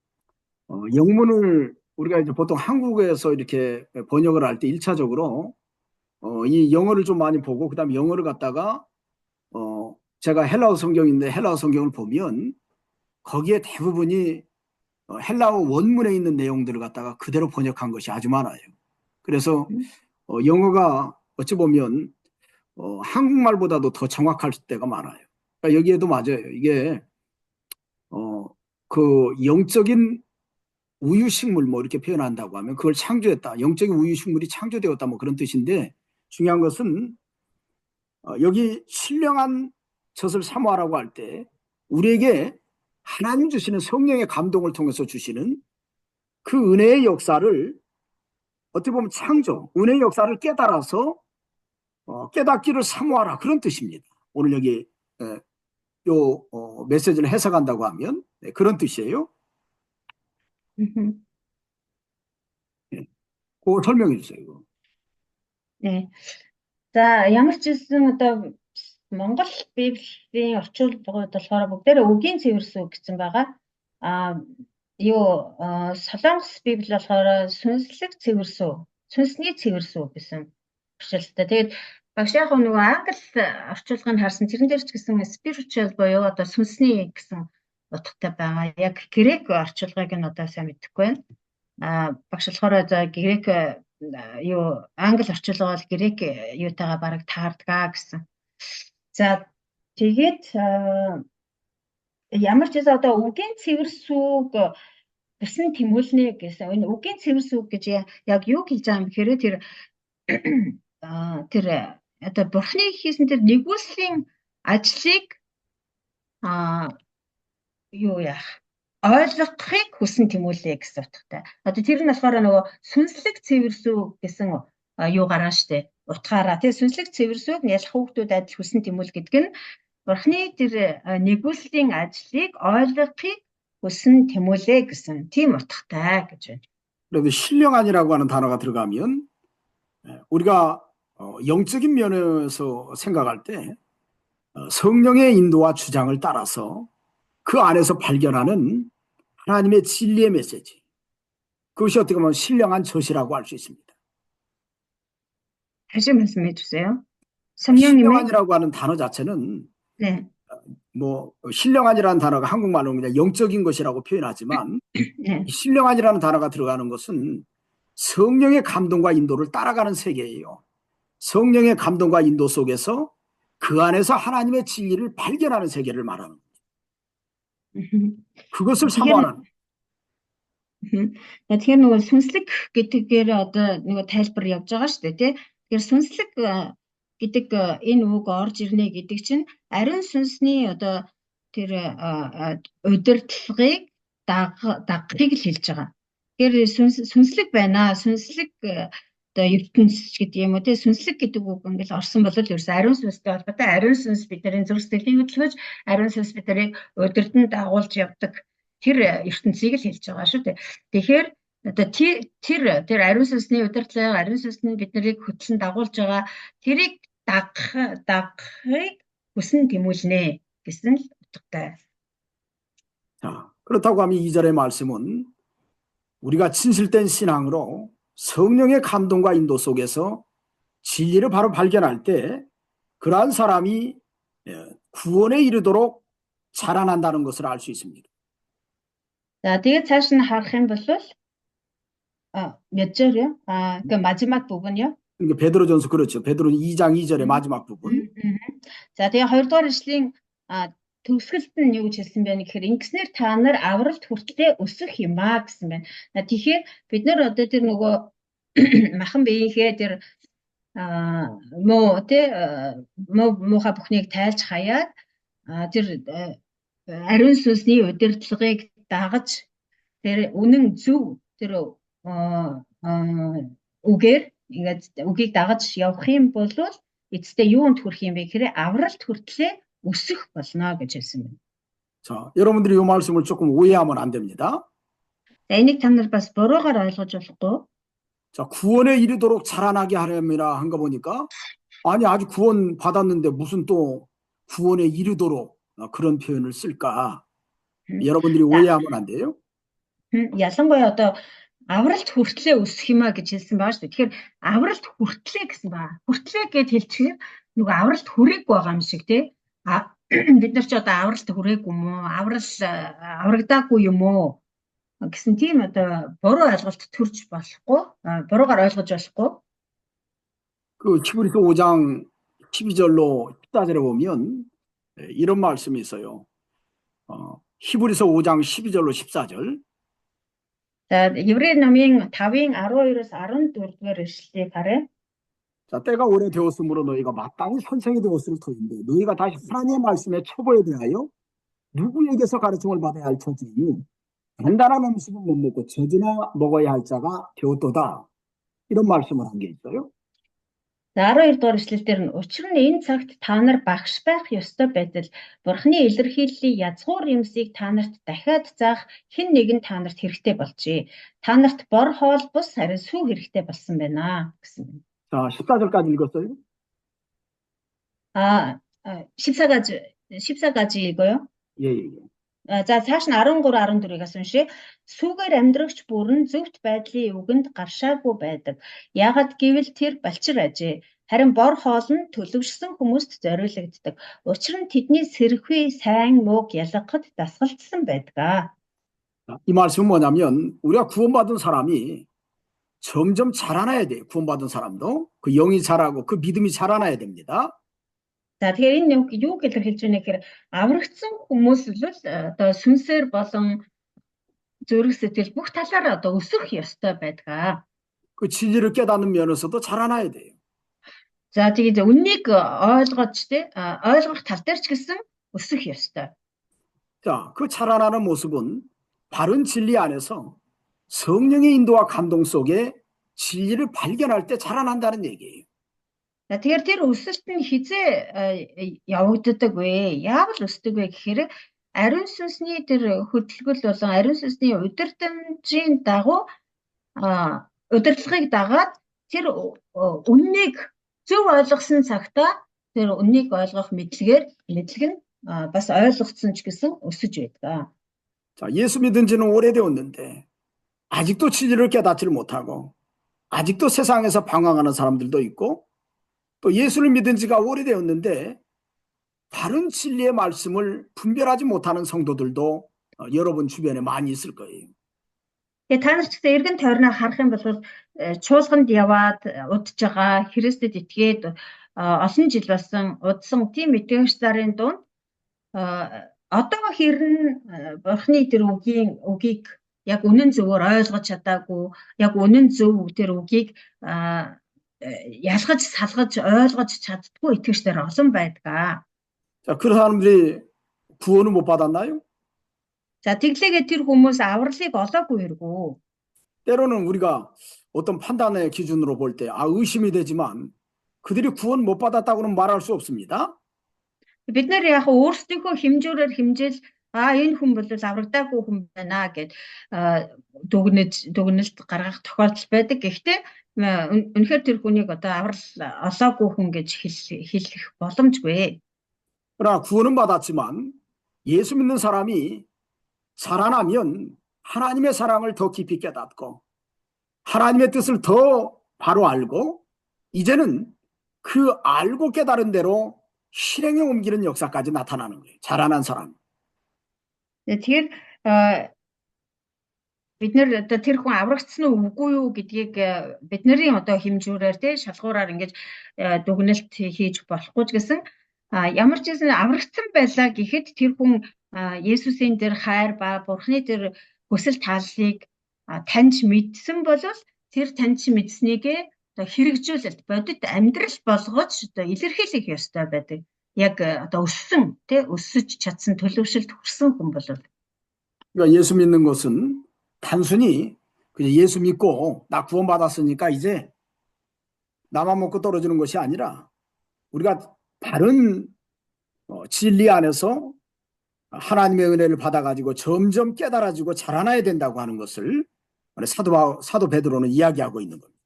영문을 우리가 이제 보통 한국에서 이렇게 번역을 할 때 1차적으로 이 영어를 좀 많이 보고 그다음에 영어를 갖다가 제가 헬라어 성경인데 헬라어 성경을 보면 거기에 대부분이 헬라어 원문에 있는 내용들을 갖다가 그대로 번역한 것이 아주 많아요. 그래서 영어가 어찌 보면 한국말보다도 더 정확할 때가 많아요. 그러니까 여기에도 맞아요. 이게 그 영적인 우유식물 뭐 이렇게 표현한다고 하면 그걸 창조했다. 영적인 우유식물이 창조되었다 뭐 그런 뜻인데 중요한 것은 여기 신령한 젖을 사모하라고 할 때 우리에게 하나님 주시는 성령의 감동을 통해서 주시는 그 은혜의 역사를 어떻게 보면 창조, 은혜의 역사를 깨달아서 깨닫기를 사모하라 그런 뜻입니다. 오늘 여기 요 메시지를 해석한다고 하면 그런 뜻이에요. 그거 설명해 주세요. 이거. 네. За ямар ч хэлсэн одоо Монгол Библийн орчуулгууд болохоор бүгдээрээ үгийн цэвэр сүг гэсэн байгаа. Солонгос Библи болохоор сүнслэг цэвэр сүг, сүнсний цэвэр сүг гэсэн орчуулгатай. Тэгээд багш яг нөгөө англи орчуулгыг харсан тэрэн дээр ч гэсэн spiritual буюу одоо сүнсний гэсэн утгатай байгаа. Яг грек орчуулгыг нь одоо сайн мэдэхгүй байна. Багш болохоор одоо грек юу англи орчуулга бол грек юутайгаа бараг таардаг гэсэн. За тэгээд ямар ч гэсэн одоо үгийн цэвэр сүг гэсэн тэмүүлнэ гэсэн. Энэ үгийн цэвэр сүг гэж яг юу хэлж байгаа юм гэхээр тэр одоо бурхны хийсэн тэр нэгүслийн ажлыг юу яах ойлгохыг хүсэн тэмүүлээ гэсэн утгатай. Одоо тэр нь болохоор нөгөө сүнслэг цэвэр сүг гэсэн юу гараа штэ. Утгаараа тий сүнслэг цэвэр сүг ялах хүүхдүүд адил хүсэн тэмүүл гэдэг нь бурхны тэр нэгүслийн ажлыг ойлгохыг хүсэн тэмүүлээ гэсэн тийм утгатай гэж байна. 그래도 신령한이라고 하는 단어가 들어가면 우리가 영적인 면에서 생각할 때 성령의 인도와 주장을 따라서 그 안에서 발견하는 하나님의 진리의 메시지, 그것이 어떻게 보면 신령한 젖이라고 할 수 있습니다. 다시 말씀해 주세요. 성령님의 신령한이라고 하는 단어 자체는 네. 뭐 신령한이라는 단어가 한국말로 그냥 영적인 것이라고 표현하지만 네. 신령한이라는 단어가 들어가는 것은 성령의 감동과 인도를 따라가는 세계예요. 성령의 감동과 인도 속에서 그 안에서 하나님의 진리를 발견하는 세계를 말하는 거예요. 그것을 사모하는. Тэгэхээр нөгөө сүнслэг гэдгээр одоо нөгөө тайлбар явж байгаа шүү дээ тий. Тэгэхээр сүнслэг гэдэг энэ үг орж ирнэ гэдэг чинь ариун сүнсний одоо тэр удирдлагыг дагахыг л хэлж байгаа. Тэгэхээр сүнслэг байна. Сүнслэг одоо ертөнц гэдэг юм уу тий. Сүнслэг гэдэг үг ингээл орсон бол ерөөс ариун сүнстэй холбоотой ариун сүнс бидний зүрх сэтгэлийг хөдөлгөж ариун сүнс биднийг удирдан дагуулж явдаг тэр ертөнцийг л хэлж байгаа шүү дээ. Тэгэхээр одоо тэр ариун сүнсний удирдлага ариун сүнсний биднийг хөтлөн дагуулж байгаа тэрийг дагахыг хүсэн тэмүүлнэ гэсэн л утгатай. 자, 그렇다고 하면 2절의 말씀은 우리가 진실된 신앙으로 성령의 감동과 인도 속에서 진리를 바로 발견할 때 그러한 사람이 구원에 이르도록 자라난다는 것을 알 수 있습니다. За тэгээд цааш нь харах юм бол 몇 절이요? 그 마지막 부분이요? 그러니까 베드로전서 그렇죠. 베드로 2장 2절의 마지막 부분. За тэгээд 2 дугаар ишлэлийн төгсгөлт нь юу гэж хэлсэн бэ гэхээр ингэснээр та нар авралт хүртлээр өсөх юм аа гэсэн байна. Тэгэхээр бид нар одоо тэр нөгөө махан биеийнхээ тэр муухай бүхнийг тайлж хаяад тэр ариун сүнсний удирдлагыг дагаж тэр үнэн зөв тэр үгээр ингээд үгийг дагаж явах юм бол эцэстээ юунд хүрэх юм бэ гэхээр авралт хүртлээр өсөх болно гэж хэлсэн байна. 자, 여러분들이 이 말씀을 조금 오해하면 안 됩니다. Энийг та нар бас буруугаар ойлгож болохгүй. 자, 구원에 이르도록 자라나게 하려면 한 거 보니까 아니 아직 구원 받았는데 무슨 또 구원에 이르도록 그런 표현을 쓸까? 여러분들이 오해하면 안 돼요. Ялангуяа одоо авралт хүртлээр өсөх юмаа гэж хэлсэн байгаа шүү дээ. Тэгэхээр авралт хүртлээ гэсэн ба. Хүртлээ гэд хэлчихээр нөгөө авралт хүрээгүй байгаа юм шиг тий. Бид нар ч одоо авралт хүрээгүй юм уу? Аврагдаагүй юм уу? Гэсэн тийм одоо буруу ойлголт төрж болохгүй. Буруугаар ойлгож болохгүй. 그 히브리서 5장 12절로 14절에 보면 이런 말씀이 있어요. 히브리서 5장 12절로 14절. За Еврей номын 5-ын 12-оос 14-р ишлэлийг харъя. 자, 때가 오래되었으므로 너희가 마땅히 선생이 되었을 터인데 너희가 다시 하나님의 말씀의 초보에 대하여 누구에게서 가르침을 받아야 할 처지니 간단한 음식은 못 먹고 젖이나 먹어야 할 자가 되었도다. 이런 말씀을 한 게 있어요. За 12-р ишлэлдэр нь учир нь энэ цагт та нар багш байх ёстой байтал Бурхны илэрхийллийн язгуур юмсыг та нарт дахиад заах хэн нэгэн та нарт хэрэгтэй болжээ. Та нарт бор хоол бус харин сүү хэрэгтэй болсон байна гэсэн байна. 자, 14절까지 읽었어요? 14가지 읽어요? 예. За цааш нь 13 14-ээс уншия. Сүүгээр амьдрагч бүрэн зөвхт байдлын үгэнд гаршаагүй байдаг. Яагад гэвэл тэр балчир ажээ. Харин бор хоол нь төлөвшсөн хүмүүст зориулагддаг. Учир нь тэдний сэрхүй сайн мууг ялгахад дасгалдсан байдаг. 이 말씀은 뭐냐면 우리가 구원받은 사람이 점점 자라나야 돼요. 구원받은 사람도 그 영이 자라고 그 믿음이 자라나야 됩니다. За тэгэхээр энэ юу илэрхийлж байна гэхээр аврагдсан хүмүүс л одоо сүнсээр болон зүрх сэтгэл бүх талаар одоо өсөх ёстой байдаг. 그 진리를 깨닫는 면에서도 자라나야 돼요. За тэгээд үннийг ойлгож ойлгох тал дээр ч гэсэн өсөх ёстой. 자, 그 자라나는 모습은 바른 진리 안에서 성령의 인도와 감동 속에 진리를 발견할 때 자라난다는 얘기예요. За тэгэхээр тэр өсөлт нь хизээ явагддаг вэ? Яавал өсдөг вэ гэхээр ариун сүнсний тэр хөдөлгөл болон ариун сүнсний удирдамжийн дагуу удирдлагыг дагаад тэр үннийг зөв ойлгосон цагтаа тэр үннийг ойлгох мэдлэг нь бас ойлгогдсон ч гэсэн өсөж байдаг. 자, 예수 믿은 지는 오래되었는데 아직도 진리를 깨닫지를 못하고 아직도 세상에서 방황하는 사람들도 있고 또 예수를 믿은 지가 오래되었는데 바른 진리의 말씀을 분별하지 못하는 성도들도 여러분 주변에 많이 있을 거예요. Тэгээ та нар ч гэсэн эргэн тойрноо харах юм бол чуулганд яваад удаж байгаа Христэд итгээд олон жил болсон удсан тийм итгэгч зарын дунд одоо хэрн Бурхны тэр үгийг яг үнэн зөвөөр ойлгож чадаагүй, яг үнэн зөв тэр үгийг ялгаж салгаж ойлгож чаддгүй итгэгчдэр олон байдаг. 자, 그런 사람들이 구원을 못 받았나요? За тэглээгээ тэр хүмүүс авралыг олоогүй хэргүй. 때로는 우리가 어떤 판단의 기준으로 볼 때 의심이 되지만 그들이 구원 못 받았다고는 말할 수 없습니다. Бид нэр яг өөрсдийнхөө хэмжүүрээр хэмжээл энэ хүн бол аврагдаагүй хүн байна гэд дүгнэлт гаргах тохиолдол байдаг. Гэхдээ үнэхээр тэр хүнийг одоо аврал олоогүй хүн гэж хэлэх боломжгүй. 그러나 구원은 받았지만 예수 믿는 사람이 자라나면 하나님의 사랑을 더 깊이 깨닫고 하나님의 뜻을 더 바로 알고 이제는 그 알고 깨달은 대로 실행에 옮기는 역사까지 나타나는 거예요. 자라난 사람. Тэгэхээр бид нэр одоо тэр хүн аврагдсан уу үгүй юу гэдгийг бидний одоо хэмжүүрээр шалгуураар ингэж дүгнэлт хийж болохгүй ч гэсэн ямар ч гэсэн аврагдсан байлаа гэхэд тэр хүн Есүсийн тэр хайр ба Бурхны тэр хүсэл тааллыг таньж мэдсэн бол тэр таньж мэдснийг одоо хэрэгжүүлэлт бодит амьдрал болгож одоо илэрхийлэх ёстой байдаг. Яг одоо өсөж чадсан төлөвшөлт хүрсэн хүн бол 그러니까 예수 믿는 것은 단순히 그냥 예수 믿고 나 구원받았으니까 이제 나만 먹고 떨어지는 것이 아니라 우리가 바른 진리 안에서 하나님의 은혜를 받아가지고 점점 깨달아지고 자라나야 된다고 하는 것을 사도 베드로는 이야기하고 있는 겁니다.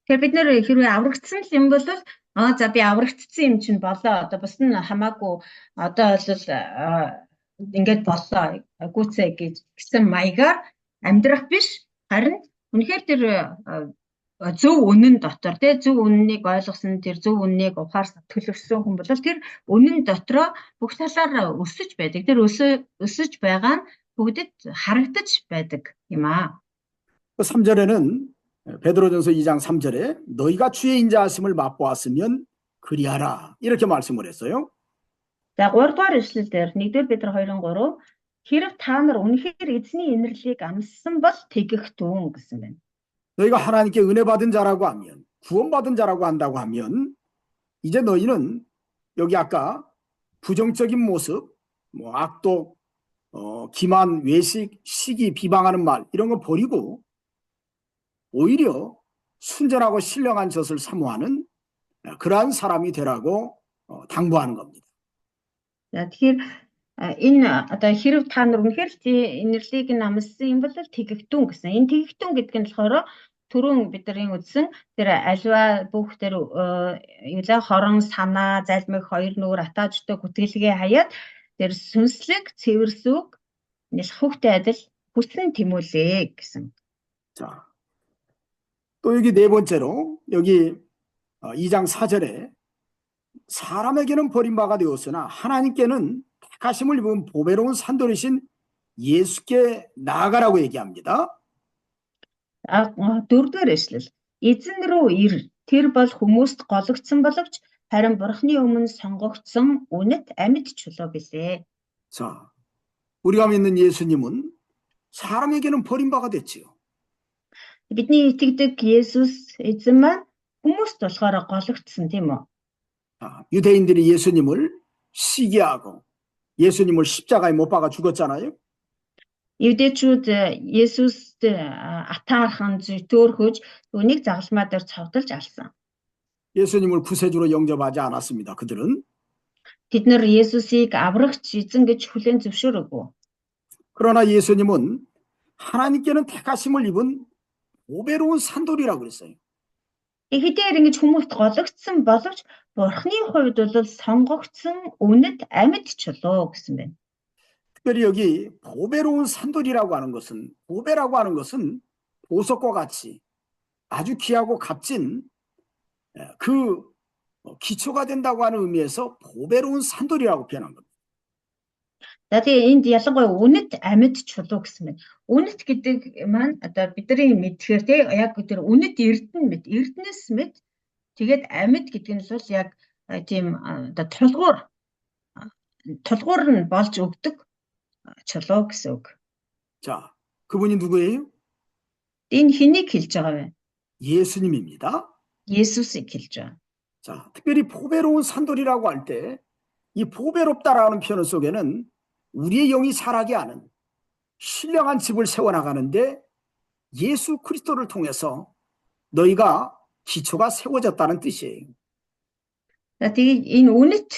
Тэгэхээр бид нэр хэрвээ аврагдсан юм бол за би аврагдсан юм чинь болоо одоо бас нь хамаагүй одоо бол ингээд болоо гүцээ гэсэн маягаар амьдрах биш харин үнэхээр тэр зөв үнэн дотор зөв үннийг ойлгосон тэр зөв үннийг ухаар төлөвшсөн хүн бол тэр үнэн дотроо бүх талаар өсөж байдаг. Тэр өсөж байгаа нь бүгдэд харагдаж байдаг юм аа. 3절에는 베드로전서 2장 3절에 너희가 주의 인자하심을 맛보았으면 그리하라 이렇게 말씀을 했어요. За 3 дугаар эшлэл дээр 1-р Петр 2:3 хэрэг та нар үнэхээр эзний инэрлийг амссан бол тэгэх түн гэсэн байна. 너희가 하나님께 은혜 받은 자라고 하면 구원받은 자라고 한다고 하면 이제 너희는 여기 아까 부정적인 모습, 악독, 기만, 외식, 시기, 비방하는 말 이런 거 버리고 오히려 순전하고 신령한 젖을 사모하는 그러한 사람이 되라고 당부하는 겁니다. За тэгэхээр энэ одоо хэрэг та нар үнэхээр инэрлийг намссан юм бол тэгэгтэн гэсэн. Энэ тэгэгтэн гэдэг нь болохоор түрүүн бидний үзсэн тэр альва бүх тэр хорон санаа залмиг хоёр нүур атаажтай гүтгэлгээ хаяад тэр сүнслэг цэвэрсүг хүүхдэд адил хүсн тэмүүлээ гэсэн. 자, 또 여기 네 번째로 여기 2장 4절에 사람에게는 버림받아 되었으나 하나님께는 택하심을 입은 보배로운 산돌이신 예수께 나아가라고 얘기합니다. Дөрөвдүгээр эшлэл. Эзэн рүү ир. Тэр бол хүмүүст гологдсон боловч харин Бурхны өмнө сонгогдсон үнэт амьд чулуу билээ. 자, 우리가 믿는 예수님은 사람에게는 버림받아 됐지요. Бидний итгэдэг Есүс эзэн маань хүмүүст болохоор гологдсон тийм үү? 유대인들이 예수님을 시기하고 예수님을 십자가에 못 박아 죽었잖아요. Евдээчүүд Есүст атаархан зөтөөрхөж түүнийг загалмай дээр цовдолж алсан. 예수님을 구세주로 영접하지 않았습니다. 그들은. Тэд нэр Есүсийг аврагч эзэн гэж хүлээн зөвшөөрөөгүй. 그러나 예수님은 하나님께는 택하심을 입은 보배로운 산돌이라고 그랬어요. Хэдийгээр ингэж хүмүүст гологдсон боловч Бурхны хувьд бол сонгогдсон үнэт амьд чулуу гэсэн байна. 특별히 여기 보배로운 산돌이라고 하는 것은, 보배라고 하는 것은 보석과 같이 아주 귀하고 값진 그 기초가 된다고 하는 의미에서 보배로운 산돌이라고 표현한 겁니다. За тэгээ энд ялангуяа үнэт амьд чулуу гэсэн байна. Үнэт гэдэг маань одоо бидний мэдхээр тий яг тэр үнэт эрдэнэ мэд, эрдэнэс мэд тэгээд амьд гэдэг нь бол яг тийм одоо тулгуур нь болж өгдөг чулуу гэсэн үг. 자, 그분이 누구예요? Энэ хэнийг хэлж байгаа вэ? 예수님입니다. Есүсийг хэлж байгаа. 자, 특별히 보배로운 산돌이라고 할 때 이 보배롭다라는 표현 속에는 우리의 영이 살아게 하는 신령한 집을 세워나가는데 예수 그리스도를 통해서 너희가 기초가 세워졌다는 뜻이에요. За тэгээд энэ үнэт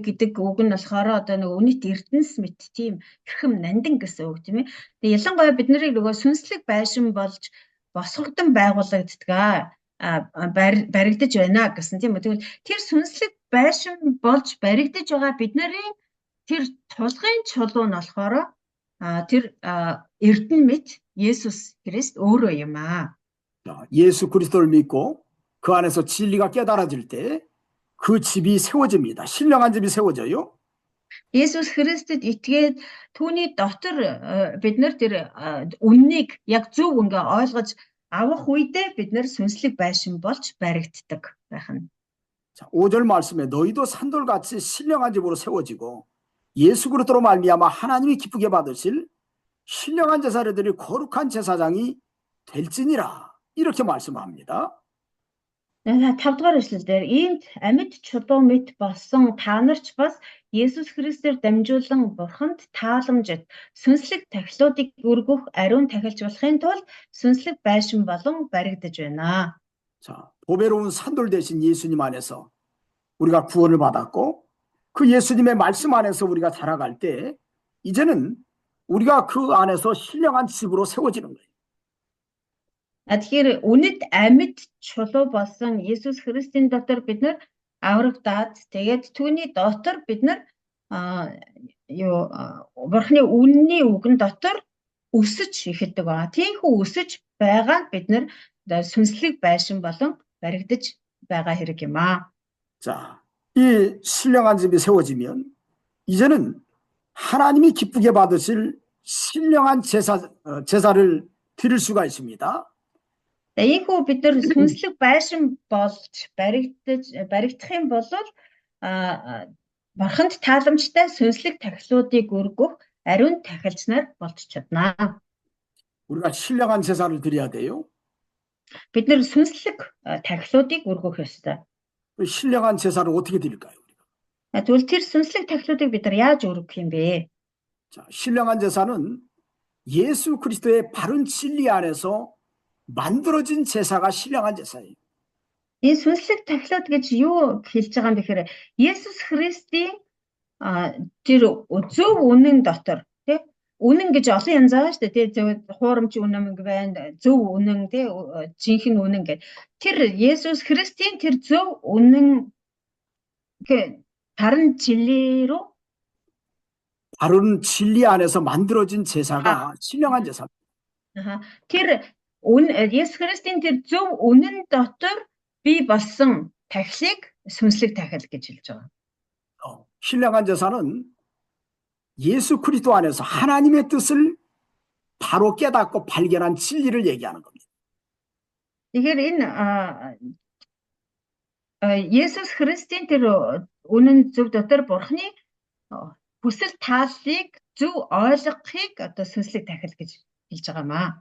гэдэг үг нь болохоор одоо нэг үнэт эрдэнэс мэт тийм хэрхэм нандин гэсэн үг тийм ээ. Тэгээд ялангуяа бид нарыг нөгөө сүнслэг байшин болж босгогдсон байгуулагддаг баригдаж байна гэсэн тийм үү. Тэгвэл тэр сүнслэг байшин болж баригдаж байгаа бид нарын тэр тулгын чулуу нь болохоор тэр эрдэнэ мэт Есүс Христ өөрөө юм аа. 예수 그리스도를 믿고 그 안에서 진리가 깨달아질 때 그 집이 세워집니다. 신령한 집이 세워져요. Есүс Христэд итгээд түүний дотор бид нар тэр үннийг яг зөв ингээ ойлгож авах үедээ бид нар сүнслэг байшин болж баригддаг байх нь. 자, 5절 말씀에 너희도 산돌같이 신령한 집으로 세워지고 예수 그리스도로 말미암아 하나님이 기쁘게 받으실 신령한 제사들이 거룩한 제사장이 될지니라 이렇게 말씀합니다. 5-р эшлэлдэр иймд амьд чулуу мэт болсон та нар ч бас Есүс Христээр дамжуулан Бурханд тааламжит сүнслэг тахилуудыг өргөх ариун тахилж болохын тулд сүнслэг байшин болон баригдаж байна. 자, 보배로운 산돌 대신 예수님 안에서 우리가 구원을 받았고 그 예수님의 말씀 안에서 우리가 살아갈 때 이제는 우리가 그 안에서 신령한 집으로 세워지는 거예요. Тэгэхээр үнэт амьд чулуу болсон Есүс Христийн дотор бид нар аврагдаад тэгээд түүний дотор бид нар Бурхны үнний үгэн дотор өсөж ихэдэг ба тийхүү өсөж байгаа бид нар сүнслэг байшин болон баригдаж байгаа хэрэг юм аа. 자, 이 신령한 집이 세워지면 이제는 하나님이 기쁘게 받으실 신령한 제사를 드릴 수가 있습니다. Ийхүү бид нар сүнслэг байшин болж баригдах юм бол Бурханд тааламжтай сүнслэг тахилуудыг өргөх ариун тахилч нар болж чаднаа. 우리가 신령한 제사를 드려야 돼요. Бид нар сүнслэг тахилуудыг өргөх ёстой. 그 신령한 제사를 어떻게 드릴까요? Тэгвэл тэр сүнслэг тахилуудыг бид нар яаж өргөх юм бэ? 자, 신령한 제사는 예수 그리스도의 바른 진리 안에서 만들어진 제사가 신령한 제사예요. Энэ сүнслэг тахилууд гэж юу хэлж байгаа юм бэхээр Есүс Христийн тэр зөв үнэн дотор тий үнэн гэж олон янз байгаа шүү дээ тий хуурамч үнэн байна зөв үнэн тий жинхэнэ үнэн гэдэг тэр Есүс Христийн тэр зөв үнэн 바른 진리로 바른 진리 안에서 만들어진 제사가 신령한 제사입니다. Тэр Есүс Христийн тэр зөв үнэн дотор бий болсон тахилыг сүнслэг тахил гэж хэлж байгаа. 신령한 제사는 예수 그리스도 안에서 하나님의 뜻을 바로 깨닫고 발견한 진리를 얘기하는 겁니다. Тэгэхээр энэ Есүс Христийн тэр үнэн зөв дотор Бурхны хүсэл тааллыг зөв ойлгохыг одоо сүнслэг тахил гэж хэлж байгаамаа.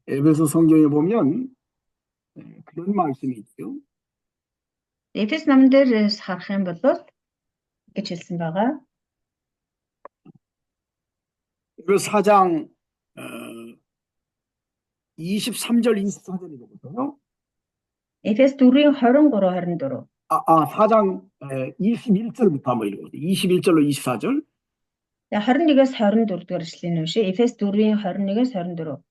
에베소 성경에 보면 그런 말씀이 있죠. Эфес номон дээр харах юм бол гэж хэлсэн байгаа. 에베소 4장 23절 24절이거든요. Эфес 4-ийн 23 24. 4장 21절부터 한번 읽어보세요. 21절로 24절. 21-ээс 24 дугаар эшлэлийн уншия. Эфес 4-ийн 21-ээс 24.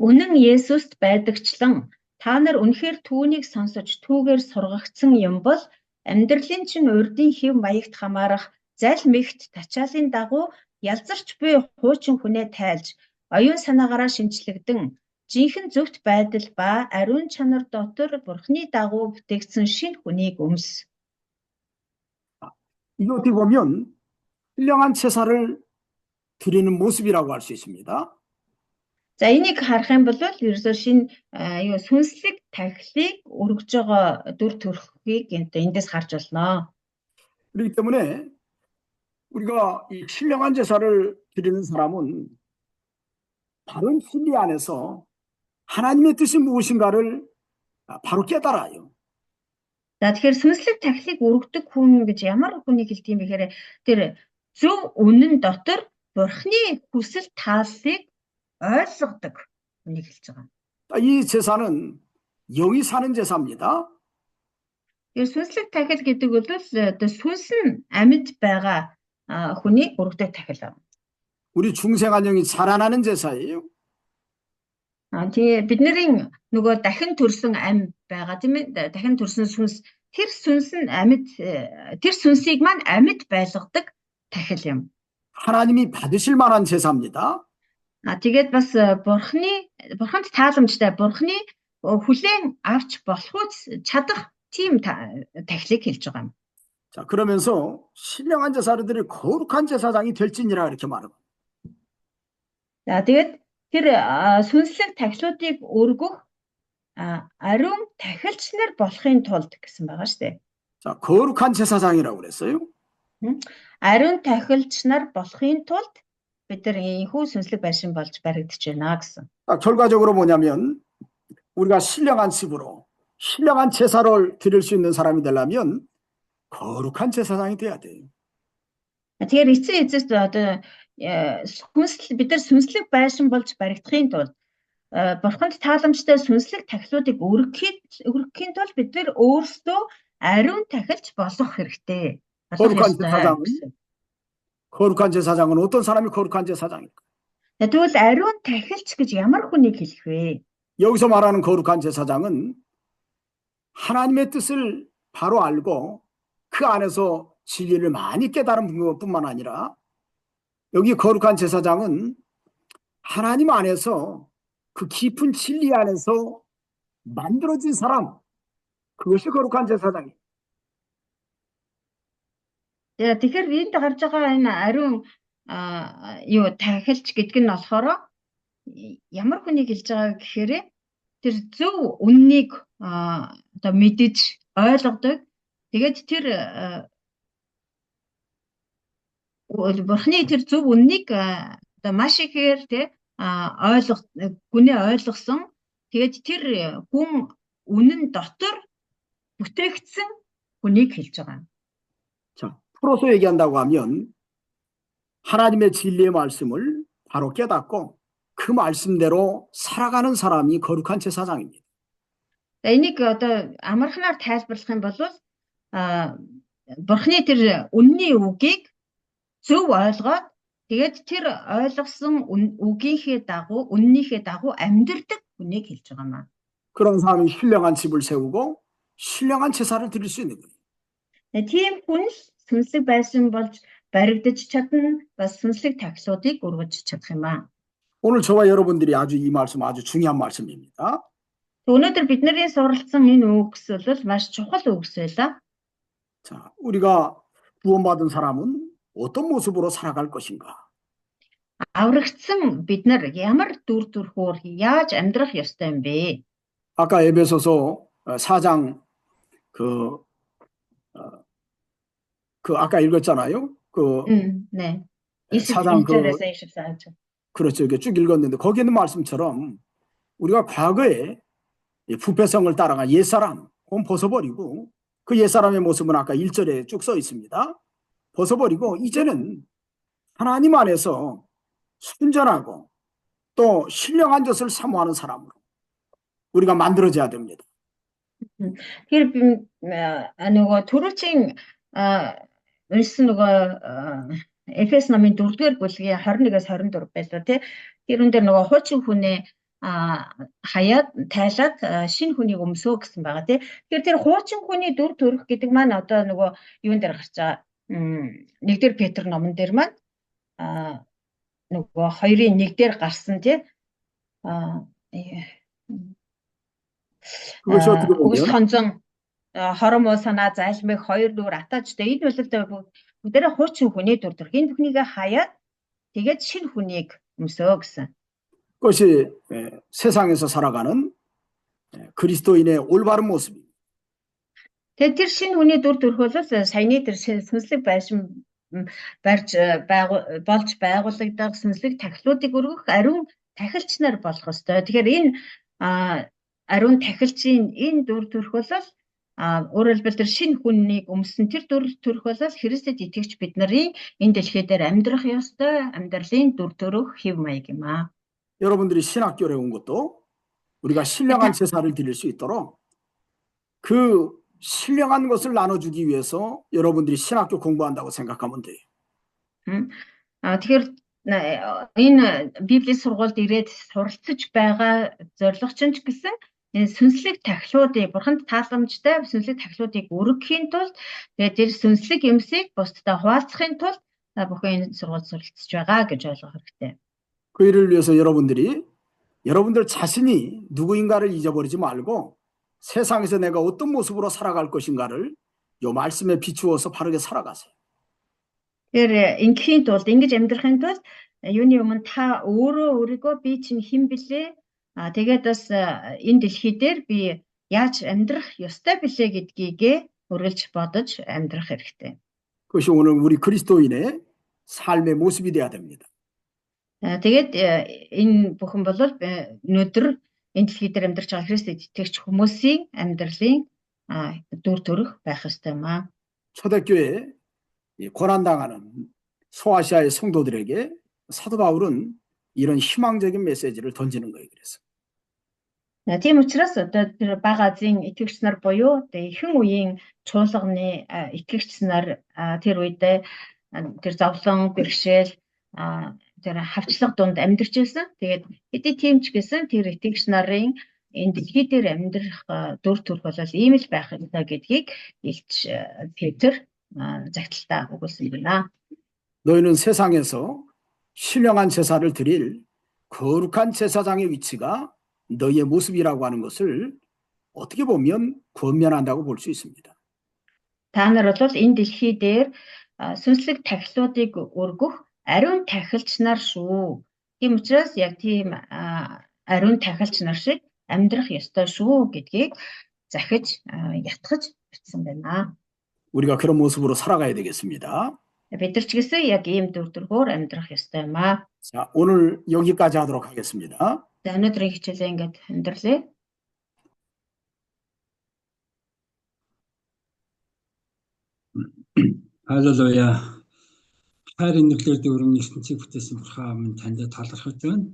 Үнэн Есүст байдагчлан та нар үнэхээр түүнийг сонсож түүгээр сургагдсан юм бол амьдралын чинь урдын хэв маягт хамаарах зал мэгт тачаалын дагуу ялзарч буй хуучин хүнээ тайлж оюун санаагаараа шинчлэгдэн жинхэнэ зөвхт байдал ба ариун чанар дотор Бурхны дагуу бүтээгдсэн шинэ хүнийг өмс. 이거 어떻게 보면 신령한 제사를 드리는 모습이라고 할 수 있습니다. За энийг харах юм бол ерөөсөө шинэ сүнслэг тахилыг өргөж байгаа дүр төрхийг эндээс харж болно. 그렇기 때문에 우리가 이 신령한 제사를 드리는 사람은 바른 진리 안에서 하나님의 뜻이 무엇인가를 바로 깨달아요. За тэгэхээр сүнслэг тахилыг өргөдөг хүн гэж ямар хүнийг хэлдэг юм бэ гэхээр тэр зөв үнэн дотор Бурхны хүсэл тааллыг ойлгодог хүнийг хэлж байгаа. 이 제사는 영이 사는 제사입니다. Тэр сүнслэг тахил гэдэг бол одоо сүнс нь амьд байгаа хүнийг өргөдөг тахил. 우리 중생한 영이 살아나는 제사예요. Тэгээ бидний нөгөө дахин төрсөн ам байгаа тийм ээ, дахин төрсөн сүнс, тэр сүнс нь амьд, тэр сүнсийг маань амьд байлгадаг тахил юм. 하나님이 받으실 만한 제사입니다. Тэгээд бас бурханд тааламжтай, бурхны хүлээн авч болох чадах тийм тахилыг хэлж байгаа юм. 자, 그러면서 신령한 제사들이 거룩한 제사장이 될지니라 이렇게 말합니다. За тэгээд тэр сүнслэг тахилуудыг өргөх ариун тахилч нар болохын тулд гэсэн байгаа шүү дээ. 자, 거룩한 제사장이라고 그랬어요. 아리ун тахилч нар болохын тулд бид нар ийхүү сүнслэг байшин болж баригдаж байна гэсэн. 결과적으로 뭐냐면 우리가 신령한 집으로 신령한 제사를 드릴 수 있는 사람이 되려면 거룩한 제사장이 돼야 돼요. Тэгэхээр эцэг эцэст одоо бид нар сүнслэг байшин болж баригдахын тулд бурханд тааламжтай сүнслэг тахилуудыг өргөхийн тулд бид нар өөрсдөө ариун тахилч болох хэрэгтэй. 거룩한 제사장은 어떤 사람이 거룩한 제사장일까? тэгвэл ариун тахилч гэж ямар хүнийг хэлэх вэ? 여기서 말하는 거룩한 제사장은 하나님의 뜻을 바로 알고 그 안에서 진리를 많이 깨달은 것뿐만 아니라 여기 거룩한 제사장은 하나님 안에서 그 깊은 진리 안에서 만들어진 사람, 그것이 거룩한 제사장이에요. Тэгэхээр энд гарч байгаа энэ ариун тахилч гэдэг нь болохоор ямар хүнийг хэлж байгаа гэхээр тэр зөв үннийг одоо мэдэж ойлгодог. Тэгээд тэр бурхны тэр зөв үннийг одоо маш ихээр гүнээ ойлгосон. Тэгээд тэр хүн үнэн дотор бүтээгдсэн хүнийг хэлж байгаа. 자, 풀어서 얘기한다고 하면 하나님의 진리의 말씀을 바로 깨닫고 그 말씀대로 살아가는 사람이 거룩한 제사장입니다. Энийг одоо амархнаар тайлбарлах юм бол бурхны тэр үнний үгийг зөв ойлгоод тэгээд тэр ойлгосон үгийнхээ дагуу үннийхээ дагуу амьдрдаг хүнийг хэлж байгаа маа. 그런 사람이 신령한 집을 세우고 신령한 제사를 드릴 수 있는 거예요. Тийм хүн сүнслэг байшин болж баригдаж чадна, бас сүнслэг тахилуудыг өргөж чадах юм аа. 오늘 저와 여러분들이 이 말씀 아주 중요한 말씀입니다. өнөөдөр бидний суралцсан энэ үгс бол маш чухал үгс байлаа. 자, 우리가 구원받은 사람은 어떤 모습으로 살아갈 것인가? аврагдсан бид нар ямар дүр төрхөөр яаж амьдрах ёстой юм бэ? 아까 에베소서 4장 그 아까 읽었잖아요. 네. 4장 21절에서 24절. 그렇죠. 이게 쭉 읽었는데 거기 있는 말씀처럼 우리가 과거에 부패성을 따라간 옛사람 그건 벗어버리고 그 옛사람의 모습은 아까 1절에 쭉 써 있습니다. 벗어버리고 이제는 하나님 안에서 순전하고 또 신령한 것을 사모하는 사람으로 우리가 만들어져야 됩니다. Тэгэхээр би нөгөө төрөлчийн уншсан нөгөө Эфес номын 4-р бүлгийн 21-с 24 байлаа тий. Тэрүүн дээр нөгөө хуучин хүнээ хаяад тайлаад шинэ хүнийг өмсөө гэсэн байгаа тий. Тэгэхээр тэр хуучин хүний дүр төрх гэдэг маань одоо нөгөө юун дээр гарч байгаа 1-р Петр номон дээр маань нөгөө 2-1 дээр гарсан тий. 그것이 어떻게 Үгс 보면 хонзон хоромоо санаа зайлмыг 2 дүр атаажтай энэ бол бүгдээрээ хуучин хүний дүр төрх. Энэ бүхнийг хаяад тэгээд шинэ хүнийг өмсөө гэсэн. 그것이 세상에서 살아가는 그리스도인의 올바른 모습입니다. Тэгээд тэр шинэ хүний дүр төрх бол саяны тэр сүнслэг байшин болж байгуулагдах сүнслэг тахилуудыг өргөх ариун тахилч нар болох ёстой. Тэгэхээр энэ ариун тахилчийн энэ дүр төрх бол өөрөөр хэлбэл тэр шинэ хүнийг өмсөн тэр дүр төрх бол Христэд итгэгч бид нарын энэ дэлхий дээр амьдрах ёстой амьдралын дүр төрх хэв маяг юм аа. 여러분들이 신학교에 온 것도 우리가 신령한 제사를 드릴 수 있도록 그 신령한 것을 나눠주기 위해서 여러분들이 신학교 공부한다고 생각하면 돼요. Тэгэхээр энэ Библийн сургуульд ирээд суралцж байгаа зорилго чинь ч гэсэн энэ сүнслэг тахилуудыг бурханд тааламжтай сүнслэг тахилуудыг өргөхийн тулд тэгээд тэр сүнслэг юмсыг бусдад хуваалцахын тулд бүхэн энэ сургуульд суралцж байгаа гэж ойлгох хэрэгтэй. 그 일을 위해서 여러분들 자신이 누구인가를 잊어버리지 말고 세상에서 내가 어떤 모습으로 살아갈 것인가를 요 말씀에 비추어서 바르게 살아가세요. Тэгэхээр ингийн тулд ингэж амьдрахын тулд юуны өмнө та өөрийгөө би чинь хэн блэ? Тэгээд бас энэ дэлхий дээр би яаж амьдрах ёстой блэ гэдгийг үргэлж бодож амьдрах хэрэгтэй. 그것이 오늘 우리 그리스도인의 삶의 모습이 돼야 됩니다. Тэгээд энэ бүхэн бол өнөөдөр энэ дэлхий дээр амьдарч байгаа Христэд итгэгч хүмүүсийн амьдралын дүр төрх байх ёстой юм аа. 초대교회에 고난당하는 소아시아의 성도들에게 사도 바울은 이런 희망적인 메시지를 던지는 거예요. 그래서. Тийм учраас одоо тэр бага Азийн итгэгч нар буюу хэн үеийн чуулганы итгэгч нар тэр үедээ тэр зовлон бэрхшээл тэр хавчлага дунд амьдарч байсан. Тэгээд хэдий тийм ч гэсэн тэр итгэгч нарын энэ дэлхий дээр амьдрах дүр төрх бол ийм л байх ёстой гэдгийг Илч Петр загталтаа өгүүлсэн байна. 너희는 세상에서 신령한 제사를 드릴 거룩한 제사장의 위치가 너희의 모습이라고 하는 것을 어떻게 보면 권면한다고 볼 수 있습니다. Та нар бол энэ дэлхий дээр сүнслэг тахилуудыг өргөх ариун тахилч нар шүү. Тийм учраас яг тийм ариун тахилч нар шиг амьдрах ёстой шүү гэдгийг захиж ятгах бичсэн байна. 우리가 그런 모습으로 살아가야 되겠습니다. Бид нар ч гэсэн яг ийм дүр төрхөөр амьдрах ёстой юм аа. 자, 오늘 여기까지 하도록 하겠습니다. За өнөөдрийн хичээлээ ингээд өндөрлөө. Халелуя. Хайрын нэглэр дүүрэн ертөнцийг бүтээсэн Бурхан минь танд талархаж байна.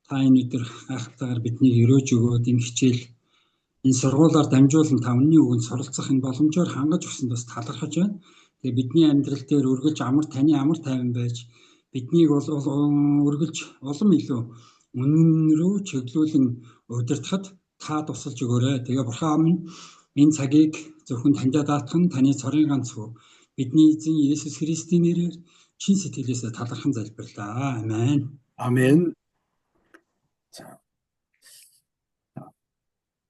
Та энэ өдөр гайхалтайгаар биднийг өрөөж өгөөд энэ хичээл энэ сургуулаар дамжуулан та үнний үгэнд суралцах энэ боломжоор хангаж өгсөнд бас талархаж байна. Тэгээ бидний амьдрал дээр үргэлж таны амар тайван байж биднийг бол үргэлж улам илүү үнэн рүү чиглүүлэн удирдахад та тусалж өгөөрэй. Тэгээ Бурхан минь энэ цагийг зөвхөн танд даатган таны цорын ганц хүү бидний эзэн Есүс Христийн нэрээр чин сэтгэлээсээ талархан залбирлаа. Амен. 아멘.